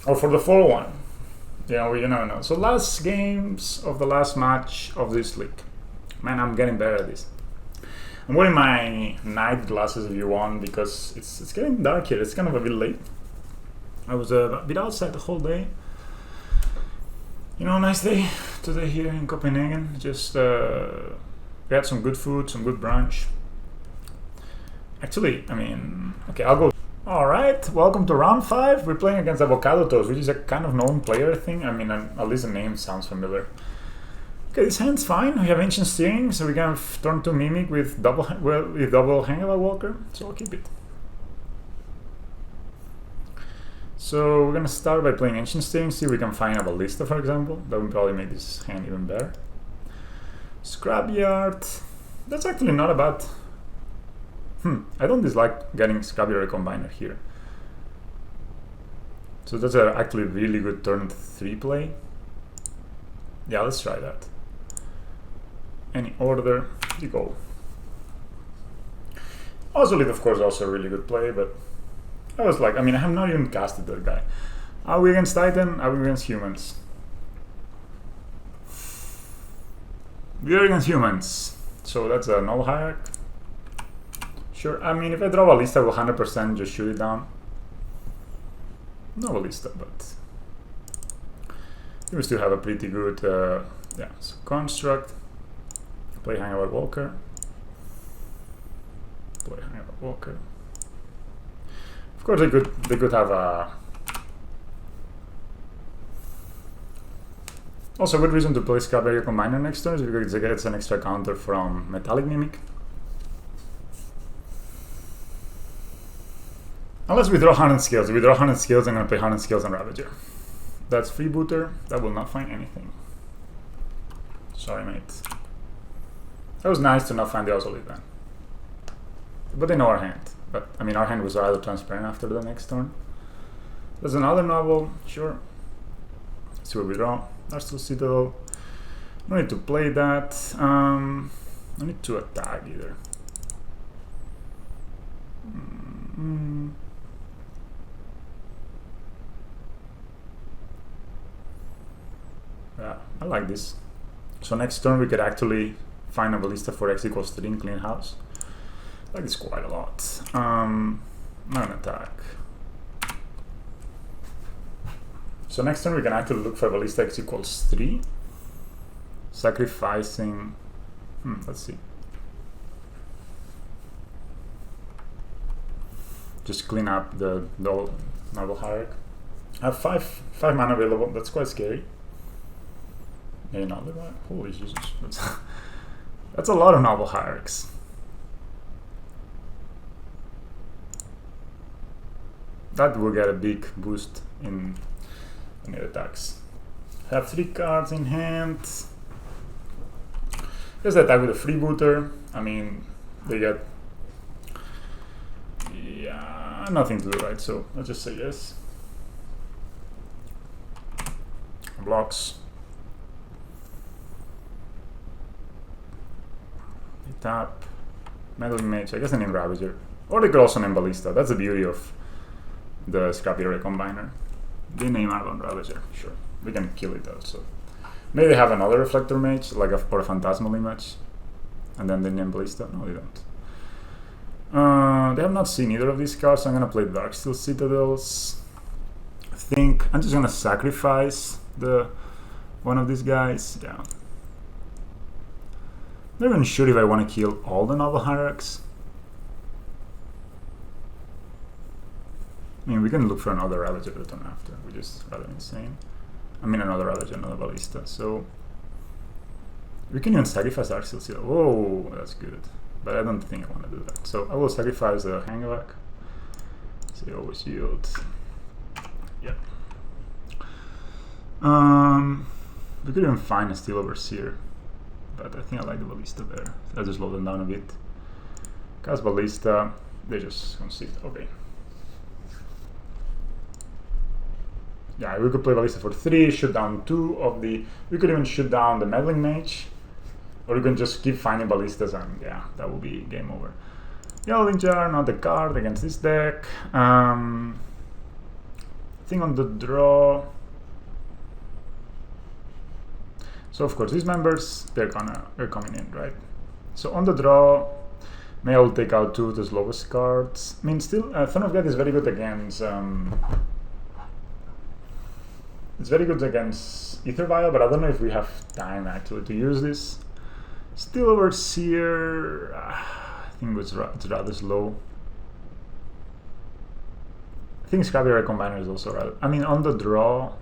[SPEAKER 1] or for the 4-1. You never know. So last games of the last match of this league. Man, I'm getting better at this. I'm wearing my night glasses if you want, because it's getting dark here. It's kind of a bit late. I was a bit outside the whole day. Nice day today here in Copenhagen. Just we had some good food, some good brunch. Actually, okay, I'll go. Alright, welcome to round 5. We're playing against Avocado Toast, which is a kind of known player thing. At least the name sounds familiar. Okay, this hand's fine. We have Ancient Steering, so we can turn to Mimic with double Hangable Walker, so I'll keep it. So we're gonna start by playing Ancient Steering, see if we can find a Ballista, for example. That would probably make this hand even better. Scrapyard. That's actually not a bad. I don't dislike getting Scrapyard Combiner here. So that's actually a really good turn 3 play. Yeah, let's try that. Any order, you go. Ozolith, of course, also a really good play, but I was like, I have not even casted that guy. Are we against Titan? Are we against humans? We are against humans. So that's a null hierarch. Sure, if I draw Ballista, I will 100% just shoot it down. No Ballista, but we still have a pretty good, so Construct, play Hangover Walker, play Hangover Walker. Of course, they could have a. Also, a good reason to play Scrapyard Combiner next turn is because it gets an extra counter from Metallic Mimic. Unless we draw 100 Scales. If we draw 100 Scales, I'm going to play 100 Scales on Ravager. That's Freebooter. That will not find anything. Sorry, mate. That was nice to not find the Ozolith then. But they know our hand. But, our hand was rather transparent after the next turn. There's another novel. Sure. Let's see what we draw. Arsenal Citadel. No need to play that. I need to attack either. Yeah, I like this. So next turn we could actually find a ballista for x equals 3 in clean house. I like this quite a lot. I'm gonna attack. So next turn we can actually look for ballista x equals 3. Sacrificing... let's see. Just clean up the noble hierarch. I have 5 mana available, that's quite scary. Another one? Holy Jesus. That's a lot of noble hierarchs. That will get a big boost in the attacks. I have 3 cards in hand. Just attack with a freebooter. I mean, they get... yeah, nothing to do, right? So let's just say yes. Blocks. Tap. Meddling Mage. I guess I name Ravager. Or they could also name Ballista. That's the beauty of the Scrapyard Combiner. They name Argon Ravager. Sure. We can kill it also. Maybe they have another Reflector Mage, like or a Phantasmal Image. And then they name Ballista. No, they don't. They have not seen either of these cards, so I'm gonna play Darksteel Citadels. I think I'm just gonna sacrifice one of these guys. Yeah. I'm not even sure if I want to kill all the noble hierarchs. I mean, we can look for another Ravager the turn after, which is rather insane. I mean, another Ravager, another Ballista. So we can even sacrifice Darksteel Citadel. Whoa, that's good. But I don't think I want to do that. So I will sacrifice the Hangavac. So always yield. Yeah. We could even find a Steel Overseer. But I think I like the Ballista better. I'll just slow them down a bit. Cast Ballista, they just concede. Okay. Yeah, we could play Ballista for 3, shoot down 2 of the... We could even shoot down the Meddling Mage. Or you can just keep finding Ballistas and yeah, that will be game over. Yelling Jar, not the card against this deck. I think on the draw... So of course these members, they're coming in, right? So on the draw, may I will take out 2 of the slowest cards. I mean, still, Son of God is very good against... it's very good against Ether Vial, but I don't know if we have time actually to use this. Steel Overseer, I think it's rather slow. I think Scrapyard Combiner is also rather... I mean, on the draw...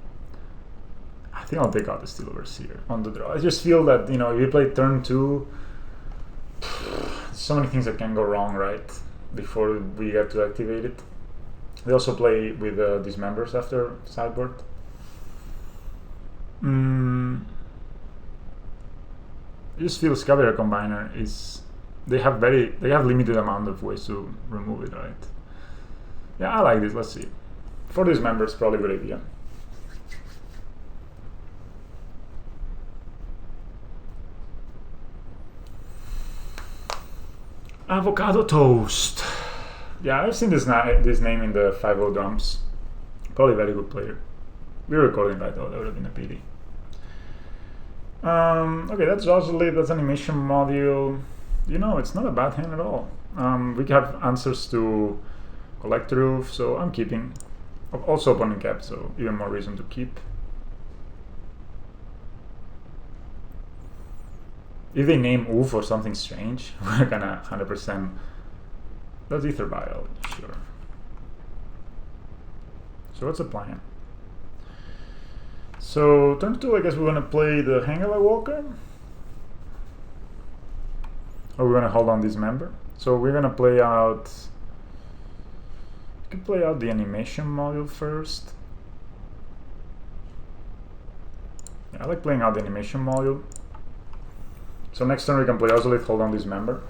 [SPEAKER 1] I think I'll take out the Steel Overseer on the draw. I just feel that, you know, if you play turn 2, so many things that can go wrong, right? Before we get to activate it. They also play with these members after sideboard. I just feel Scrapyard Combiner is... They have limited amount of ways to remove it, right? Yeah, I like this. Let's see. For these members, probably a good idea. Avocado Toast. Yeah, I've seen this name in the 5-0 dumps. Probably a very good player. We're recording right though, that would have been a pity. Okay, that's Rosalie, that's animation module. You know, it's not a bad hand at all. We have answers to Collect Roof, so I'm keeping. Also opponent cap, so even more reason to keep. If they name Oof or something strange, we're gonna 100%. That's Ether Vial, sure. So what's the plan? So turn 2, I guess we're gonna play the Hangala Walker. Or we're gonna hold on this member. So we're gonna play out... We could play out the animation module first. Yeah, I like playing out the animation module. So next turn we can play Ozolith, hold on this member.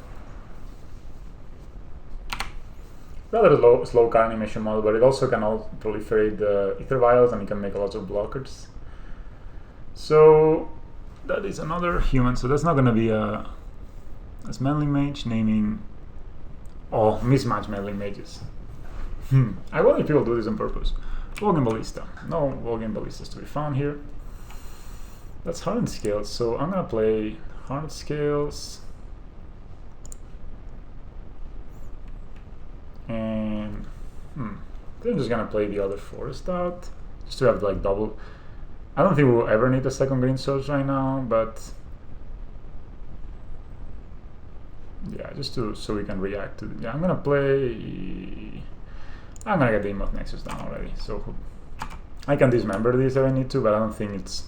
[SPEAKER 1] Rather slow card animation model, but it also can proliferate the Ether Vials and it can make lots of blockers. So that is another human, so that's not going to be a as meddling mage, naming... Oh, mismatch meddling mages. I wonder if people do this on purpose. Walking Ballista. No Walking Ballistas to be found here. That's Hardened Scales, so I'm gonna play Hardened Scales. And... then I'm just gonna play the other forest out. Just to have like double... I don't think we'll ever need a second green source right now, but... yeah, just so we can react to... yeah, I'm gonna play... I'm gonna get the Emoth Nexus down already, so... I can dismember this if I need to, but I don't think it's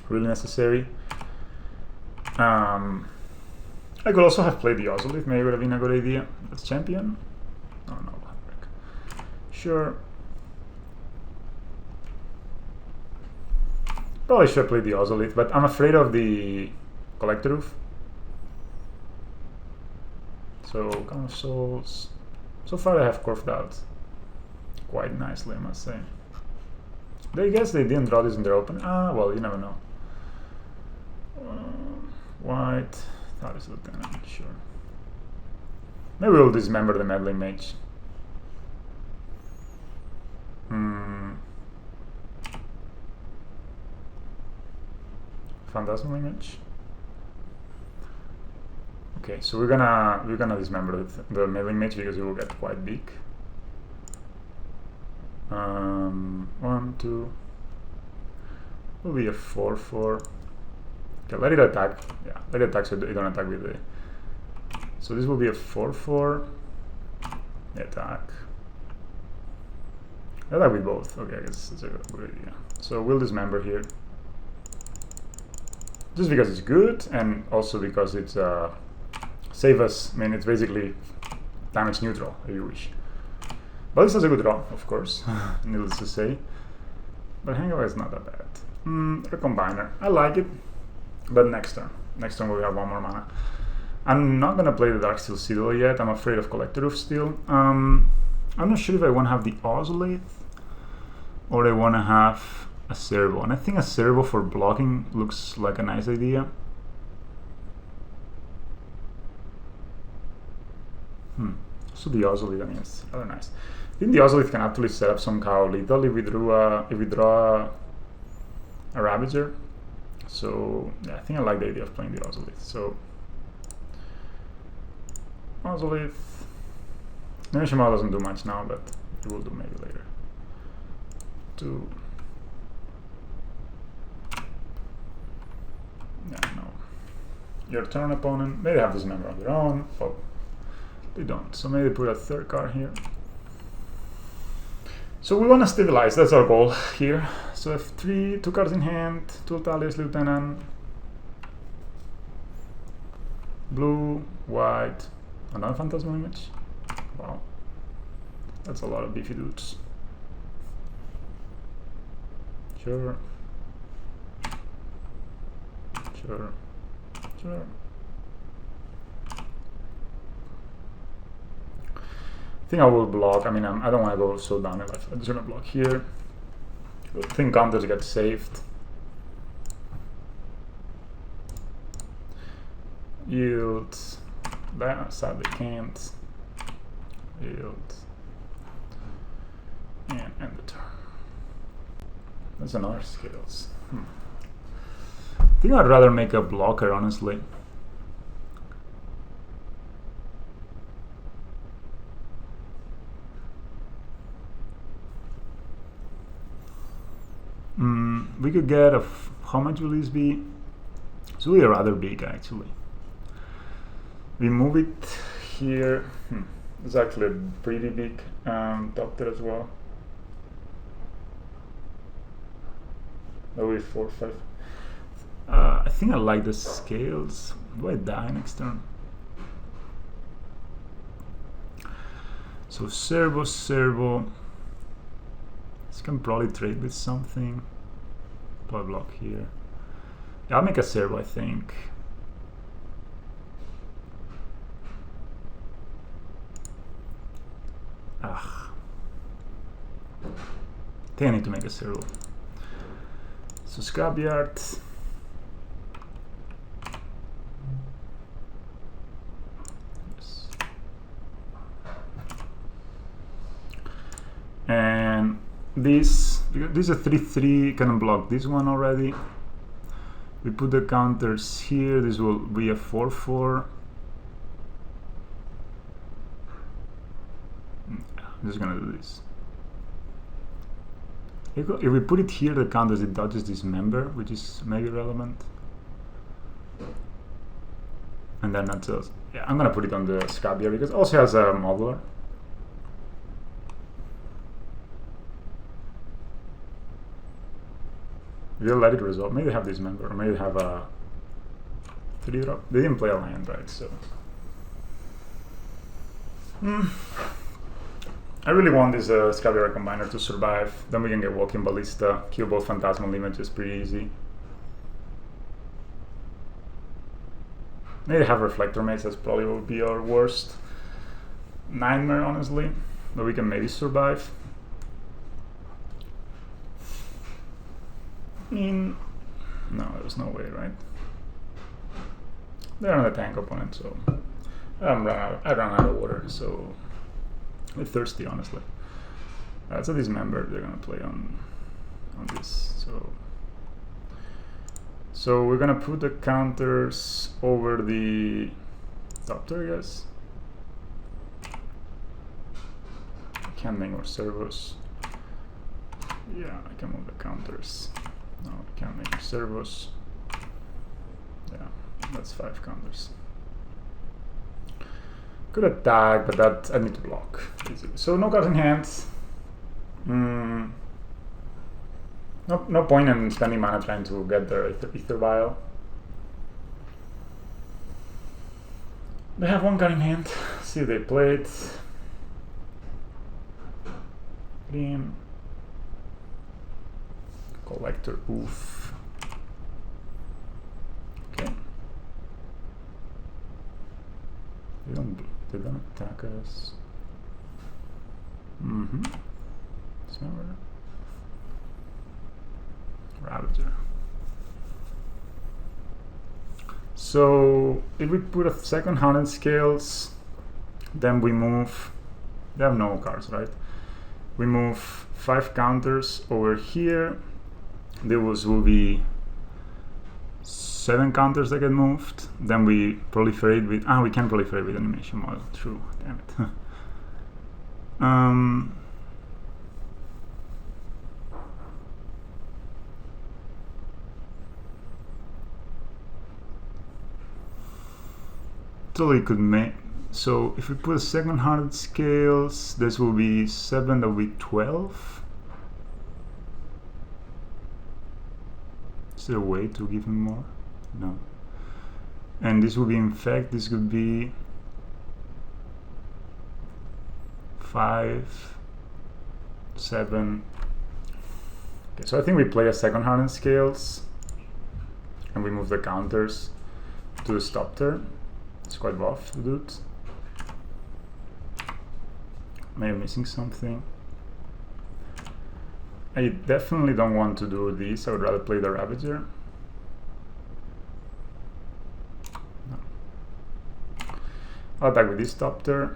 [SPEAKER 1] really necessary. I could also have played the Ozolith, maybe would have been a good idea. Let's champion. Oh no, sure. Probably should have played the Ozolith, but I'm afraid of the Collector Roof. So, Count of Souls. So far I have curved out quite nicely, I must say. I guess they didn't draw this in their open. Ah, well, you never know. White. That is Lieutenant, sure. Maybe we'll dismember the Meddling Mage. Phantasmal Image. Okay, so we're gonna dismember the Meddling Mage because it will get quite big. 1, 2. Will be a 4/4. Okay, let it attack. Yeah, let it attack so they don't attack with the. So this will be a 4/4. Attack. Attack with both. Okay, I guess that's a good idea. So we'll dismember here. Just because it's good, and also because it's save us. I mean, it's basically damage neutral, if you wish. But this has a good draw, of course, needless to say. But Hangover is not that bad. Recombiner. I like it, but next turn. Next turn we'll have 1 more mana. I'm not gonna play the Darksteel Citadel yet. I'm afraid of Collector Roof still. I'm not sure if I want to have the Ozolith or I want to have a Servo. And I think a Servo for blocking looks like a nice idea. So the Ozolith, I mean, it's rather nice. I think the Ozolith can actually set up some cow lethal if we draw a Ravager. So yeah, I think I like the idea of playing the Ozolith. So Ozolith. Nishima doesn't do much now, but it will do maybe later. 2. Yeah, no. Your turn, opponent. Maybe they have this member of their own. Oh, they don't. So maybe put a 3rd card here. So we want to stabilize. That's our goal here. So F3, 2 cards in hand, 2 Altalius, Lieutenant. Blue, white, another Phantasmal Image. Wow. That's a lot of beefy dudes. Sure. Sure. Sure. I think I will block. I mean, I don't want to go so down in life. I'm just going to block here. I think counters get saved. Yield. That sadly can't. Yield. And end the turn. That's another Scales. I think I'd rather make a blocker, honestly. We could get a... how much will this be? It's really rather big, actually. We move it here. It's actually a pretty big doctor as well. That will be 4, 5. I think I like the Scales. Do I die next turn? So Servo. This can probably trade with something. Probably block here. Yeah, I'll make a Servo, I think. I think I need to make a Servo. So Scrapyard. this, because this is a 3/3, can block this one already. We put the counters here, this will be a 4/4. I'm just gonna do this. If we put it here, the counters, it dodges this member, which is maybe relevant. And then that's us. Yeah, I'm gonna put it on the Scrapyard because it also has a modular. We'll let it resolve. Maybe they have this member, or maybe they have a 3-drop. They didn't play a land, right? So I really want this Scrapyard Combiner to survive. Then we can get Walking Ballista, kill both Phantasmal Images pretty easy. Maybe have Reflector Mates, that's probably will be our worst nightmare, honestly. But we can maybe survive. I mean, no, there's no way, right? They're on a tank opponent, so I ran out of water, so they're thirsty, honestly. So this member they're gonna play on this. So we're gonna put the counters over the Doctor, I guess. I can't make more servos. Yeah, I can move the counters. No, I can't make more servos. Yeah, that's 5 counters. Could attack, but that I need to block easily. So no cards in hand. No point in spending mana trying to get their Ether Vial. They have 1 card in hand. See if they play it. Green. Collector, oof. Okay. They don't attack us. Smart. Ravager. So if we put a second Hardened Scales, then we move. They have no cards, right? We move 5 counters over here. There will be 7 counters that get moved. Then we proliferate with. We can proliferate with animation model. True. Damn it. Totally could make. So if we put a second Hardened Scales, this will be 7. That will be 12. Is there a way to give him more? No. And this will be, in fact, this could be 5, 7. Okay, so I think we play a second Hardened Scales and we move the counters to the stop turn. It's quite rough to do it. Maybe I'm missing something. I definitely don't want to do this. I would rather play the Ravager. No. I'll attack with this Doctor.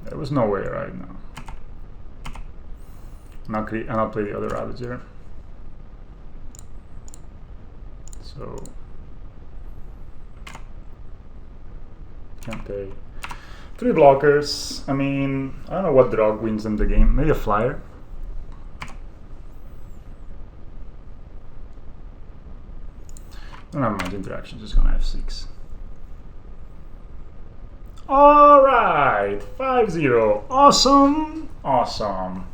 [SPEAKER 1] There was no way right now. And I'll play the other Ravager. So can't pay. 3 blockers. I mean, I don't know what drug wins them the game. Maybe a flyer. Don't have much interaction, just gonna F6. Alright, 5-0. Awesome! Awesome.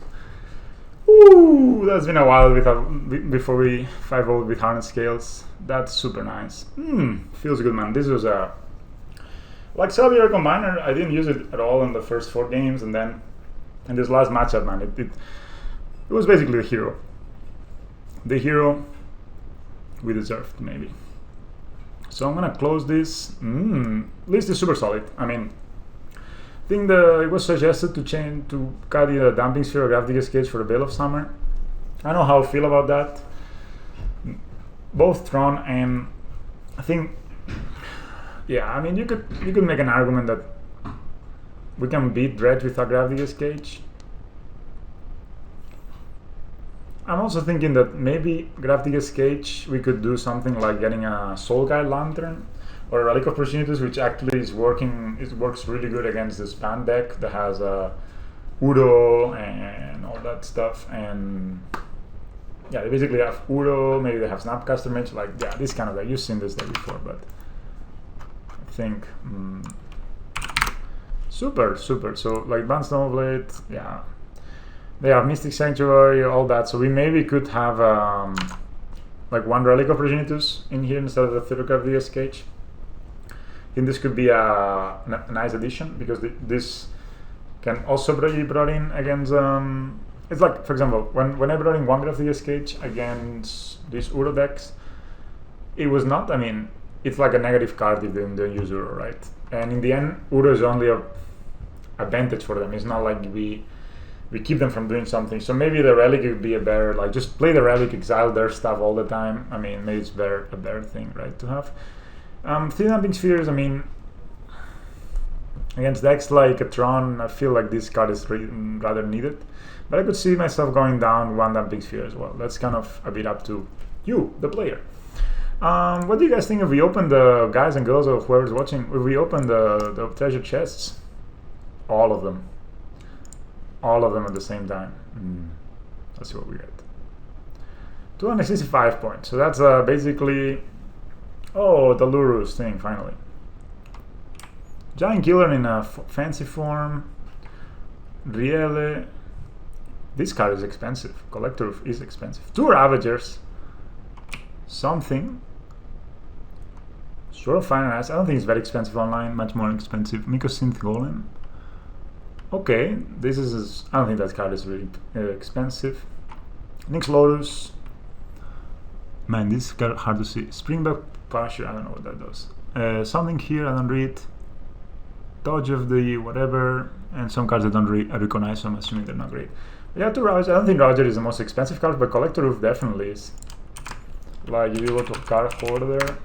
[SPEAKER 1] Ooh, that's been a while before we 5-0 with Hardened Scales. That's super nice. Feels good, man. This was a... Like Scrapyard Combiner, I didn't use it at all in the first 4 games, and then in this last matchup, man, it was basically the hero. The hero we deserved, maybe. So I'm gonna close this. List is super solid. I mean, I think it was suggested to cut the Damping Sphere or Graphic Escapes for the Veil of Summer. I don't know how I feel about that. Both Tron and I think, yeah, I mean you could make an argument that we can beat Dredge without Graphic Escape. I'm also thinking that maybe Graphic Cage we could do something like getting a Soul Guide Lantern or a Relic of Opportunities, which actually is working. It works really good against this band deck that has Udo and all that stuff. And yeah, they basically have Udo. Maybe they have Snapcaster Mage. Like yeah, this kind of deck. You've seen this deck before, but I think super. So like Band Snowblade, yeah. They have Mystic Sanctuary, all that. So we maybe could have like one Relic of Progenitus in here instead of the Theodore VS Cage. I think this could be a nice addition because this can also be brought in against. It's like, for example, when I brought in one Graph VS Cage against these Uro decks, it was not. I mean, it's like a negative card if they don't use Uro, right? And in the end, Uro is only a advantage for them. It's not like we keep them from doing something. So maybe the Relic would be a better, like just play the Relic, exile their stuff all the time. I mean, maybe it's a better thing, right, to have. 3 Damping Spheres, I mean, against decks like a Tron, I feel like this card is rather needed. But I could see myself going down 1 Damping Sphere as well. That's kind of a bit up to you, the player. What do you guys think if we open the guys and girls or whoever's watching, if we open the treasure chests? All of them. All of them at the same time. Let's see what we get. 265 points. So that's basically... Oh, the Lurus thing, finally. Giant Killer in a fancy form. Riele. This card is expensive. Collector is expensive. 2 Ravagers. Something. Sure, fine and nice. I don't think it's very expensive online. Much more expensive. Mycosynth Golem. Okay, this is. I don't think that card is really expensive. Nyx Lotus. Man, this card hard to see. Springback Pasture. I don't know what that does. Something here I don't read. Dodge of the whatever, and some cards I don't recognize, so I'm assuming they're not great. Yeah, 2 Roger. I don't think Roger is the most expensive card, but Collector Roof definitely is. Like, if you go to card hoarder.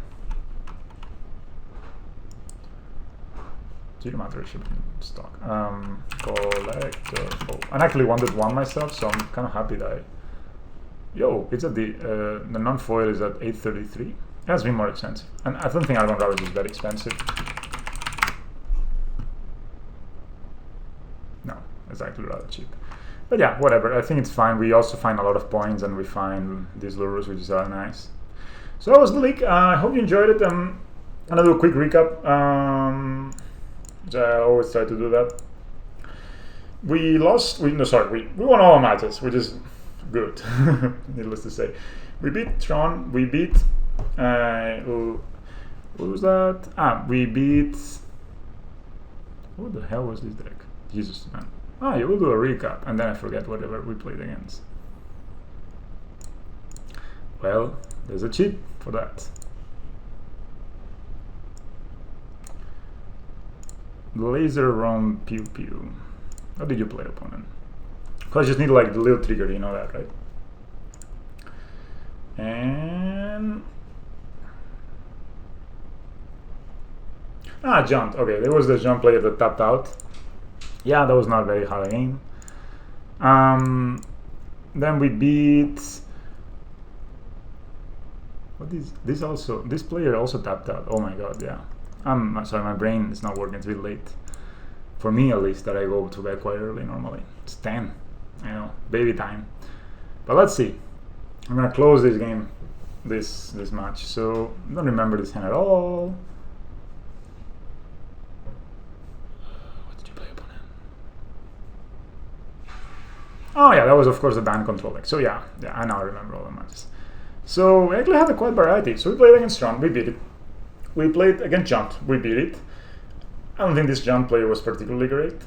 [SPEAKER 1] Zero matter shipping stock. Collector. Oh, I actually wanted one myself, so I'm kind of happy that Yo, it's at the non-foil is at 833. It has been more expensive. And I don't think Argon Ravage is very expensive. No, it's actually rather cheap. But yeah, whatever. I think it's fine. We also find a lot of points, and we find these lures, which is rather nice. So that was the leak. I hope you enjoyed it. I'll do a quick recap. I always try to do that. We lost. We won all our matches, which is good. Needless to say, we beat Tron. We beat. What was that? We beat. What the hell was this deck? Jesus, man. Yeah, we'll do a recap, and then I forget whatever we played against. Well, there's a cheat for that. Laser Rom Pew Pew. How did you play, opponent? Because I just need like the little trigger, you know that, right? And jumped. Okay, there was the jump player that tapped out. Yeah, that was not very hard a game. Then we beat. What is this? Also, this player also tapped out. Oh my god, yeah. I'm sorry, my brain is not working. It's a bit late. For me, at least, that I go to bed quite early normally. It's 10, you know, baby time. But let's see. I'm gonna close this game, this match. So I don't remember this hand at all. What did you play, opponent? Oh yeah, that was of course the band control deck. So yeah, I now remember all the matches. So we actually had a quite variety. So we played against Tron, we beat it. We played against Junt, we beat it. I don't think this Junt player was particularly great.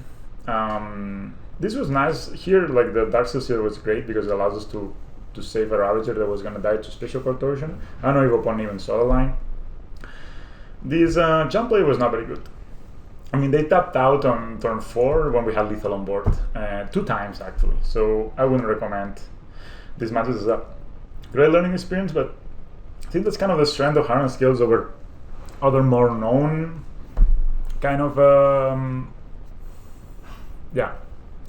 [SPEAKER 1] This was nice. Here, like the Dark Seal Seal was great because it allows us to save a Ravager that was going to die to Special Contortion. I don't know if opponent even saw the line. This Junt player was not very good. I mean, they tapped out on turn 4 when we had lethal on board. 2 times, actually. So I wouldn't recommend this match as a great learning experience, but I think that's kind of the strength of Hardened Scales over other more known kind of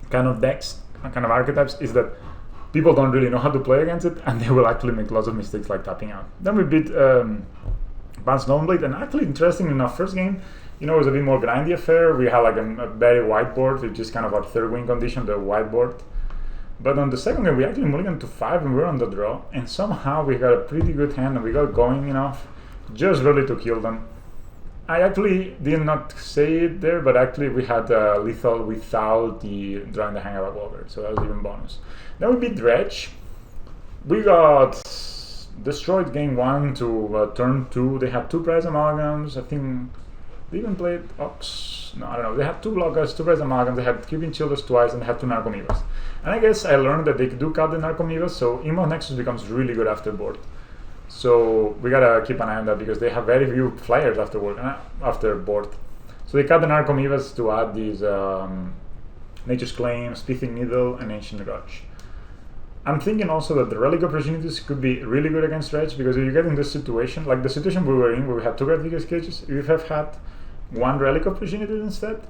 [SPEAKER 1] kind of decks, kind of archetypes, is that people don't really know how to play against it, and they will actually make lots of mistakes like tapping out. Then we beat Advanced Snowblade, and actually, interesting enough, first game, you know, it was a bit more grindy affair. We had like a very whiteboard, which is kind of our third win condition, the whiteboard. But on the second game, we actually mulliganed to 5 and we were on the draw, and somehow we got a pretty good hand and we got going enough just really to kill them. I actually did not say it there, but actually we had lethal without the drawing the Hangaba Walker, so that was even bonus. Then we beat Dredge. We got destroyed game 1 to turn 2. They had 2 prize amalgams. I think they even played Ox. No, I don't know. They had 2 blockers, 2 prize amalgams. They had Keeping Childers twice, and they had 2 Narcomoebas. And I guess I learned that they do cut the Narcomoebas, so Emo Nexus becomes really good after board. So we gotta keep an eye on that because they have very few flyers after board. So they cut the Narcomoebas to add these Nature's Claim, Spiffing Needle, and Ancient Grudge. I'm thinking also that the Relic Opportunities could be really good against Dredge, because if you get in this situation, like the situation we were in where we had 2 Gratificus Cages, if you have had 1 Relic Opportunity instead,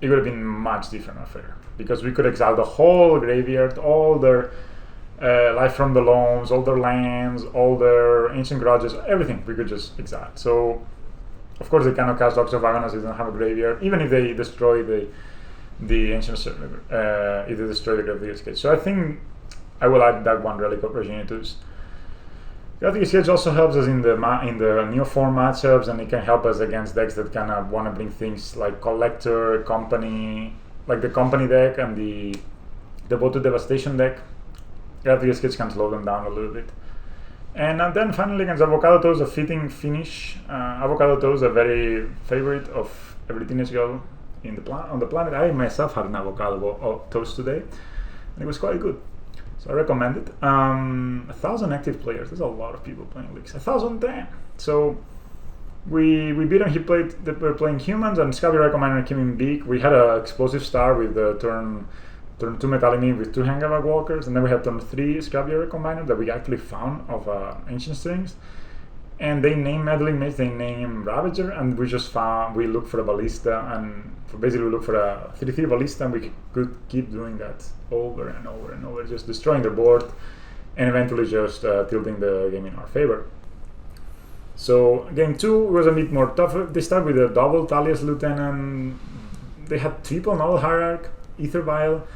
[SPEAKER 1] it would have been much different affair, because we could exile the whole graveyard, all their Life from the Loams, all their lands, all their Ancient Grudges, everything we could just exile. So of course they cannot cast Ox of Avanos if they don't have a graveyard, even if they destroy the Ancient if they destroy the Gratificus Cage. So I think I will add that 1 Relic Opportunities. Gratificus Cage also helps us in the Neo-form matchups, and it can help us against decks that kind of want to bring things like Collector, Company, like the Company deck and the Devoted Devastation deck. Gratificus Cage can slow them down a little bit. And then finally against Avocado Toast, a fitting finish. Avocado Toast, a very favorite of every teenage girl on the planet. I myself had an avocado toast today, and it was quite good. So I recommend it. 1,000 active players. There's a lot of people playing Leaks. 1,000, damn. So we beat him. They were playing humans, and Scrapyard-boy Commander came in big. We had an explosive star with the turn 2 Metallic Mimic with 2 Hangaba Walkers, and then we had turn 3 Scrapyard-boy Commander that we actually found of Ancient Strings. And they named Meddling Mage, they named Ravager, and we looked for a Ballista, and basically we looked for a 3/3 Ballista, and we could keep doing that over and over and over, just destroying the board, and eventually just tilting the game in our favor. So game 2 was a bit more tough. They start with a double Talias Lieutenant. They had triple Noble Hierarch, Ether Vial,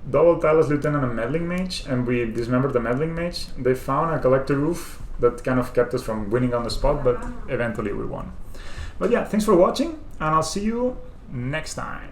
[SPEAKER 1] double Talias Lieutenant, and a Meddling Mage, and we dismembered the Meddling Mage. They found a Collector Roof that kind of kept us from winning on the spot, but eventually we won. But yeah, thanks for watching, and I'll see you next time.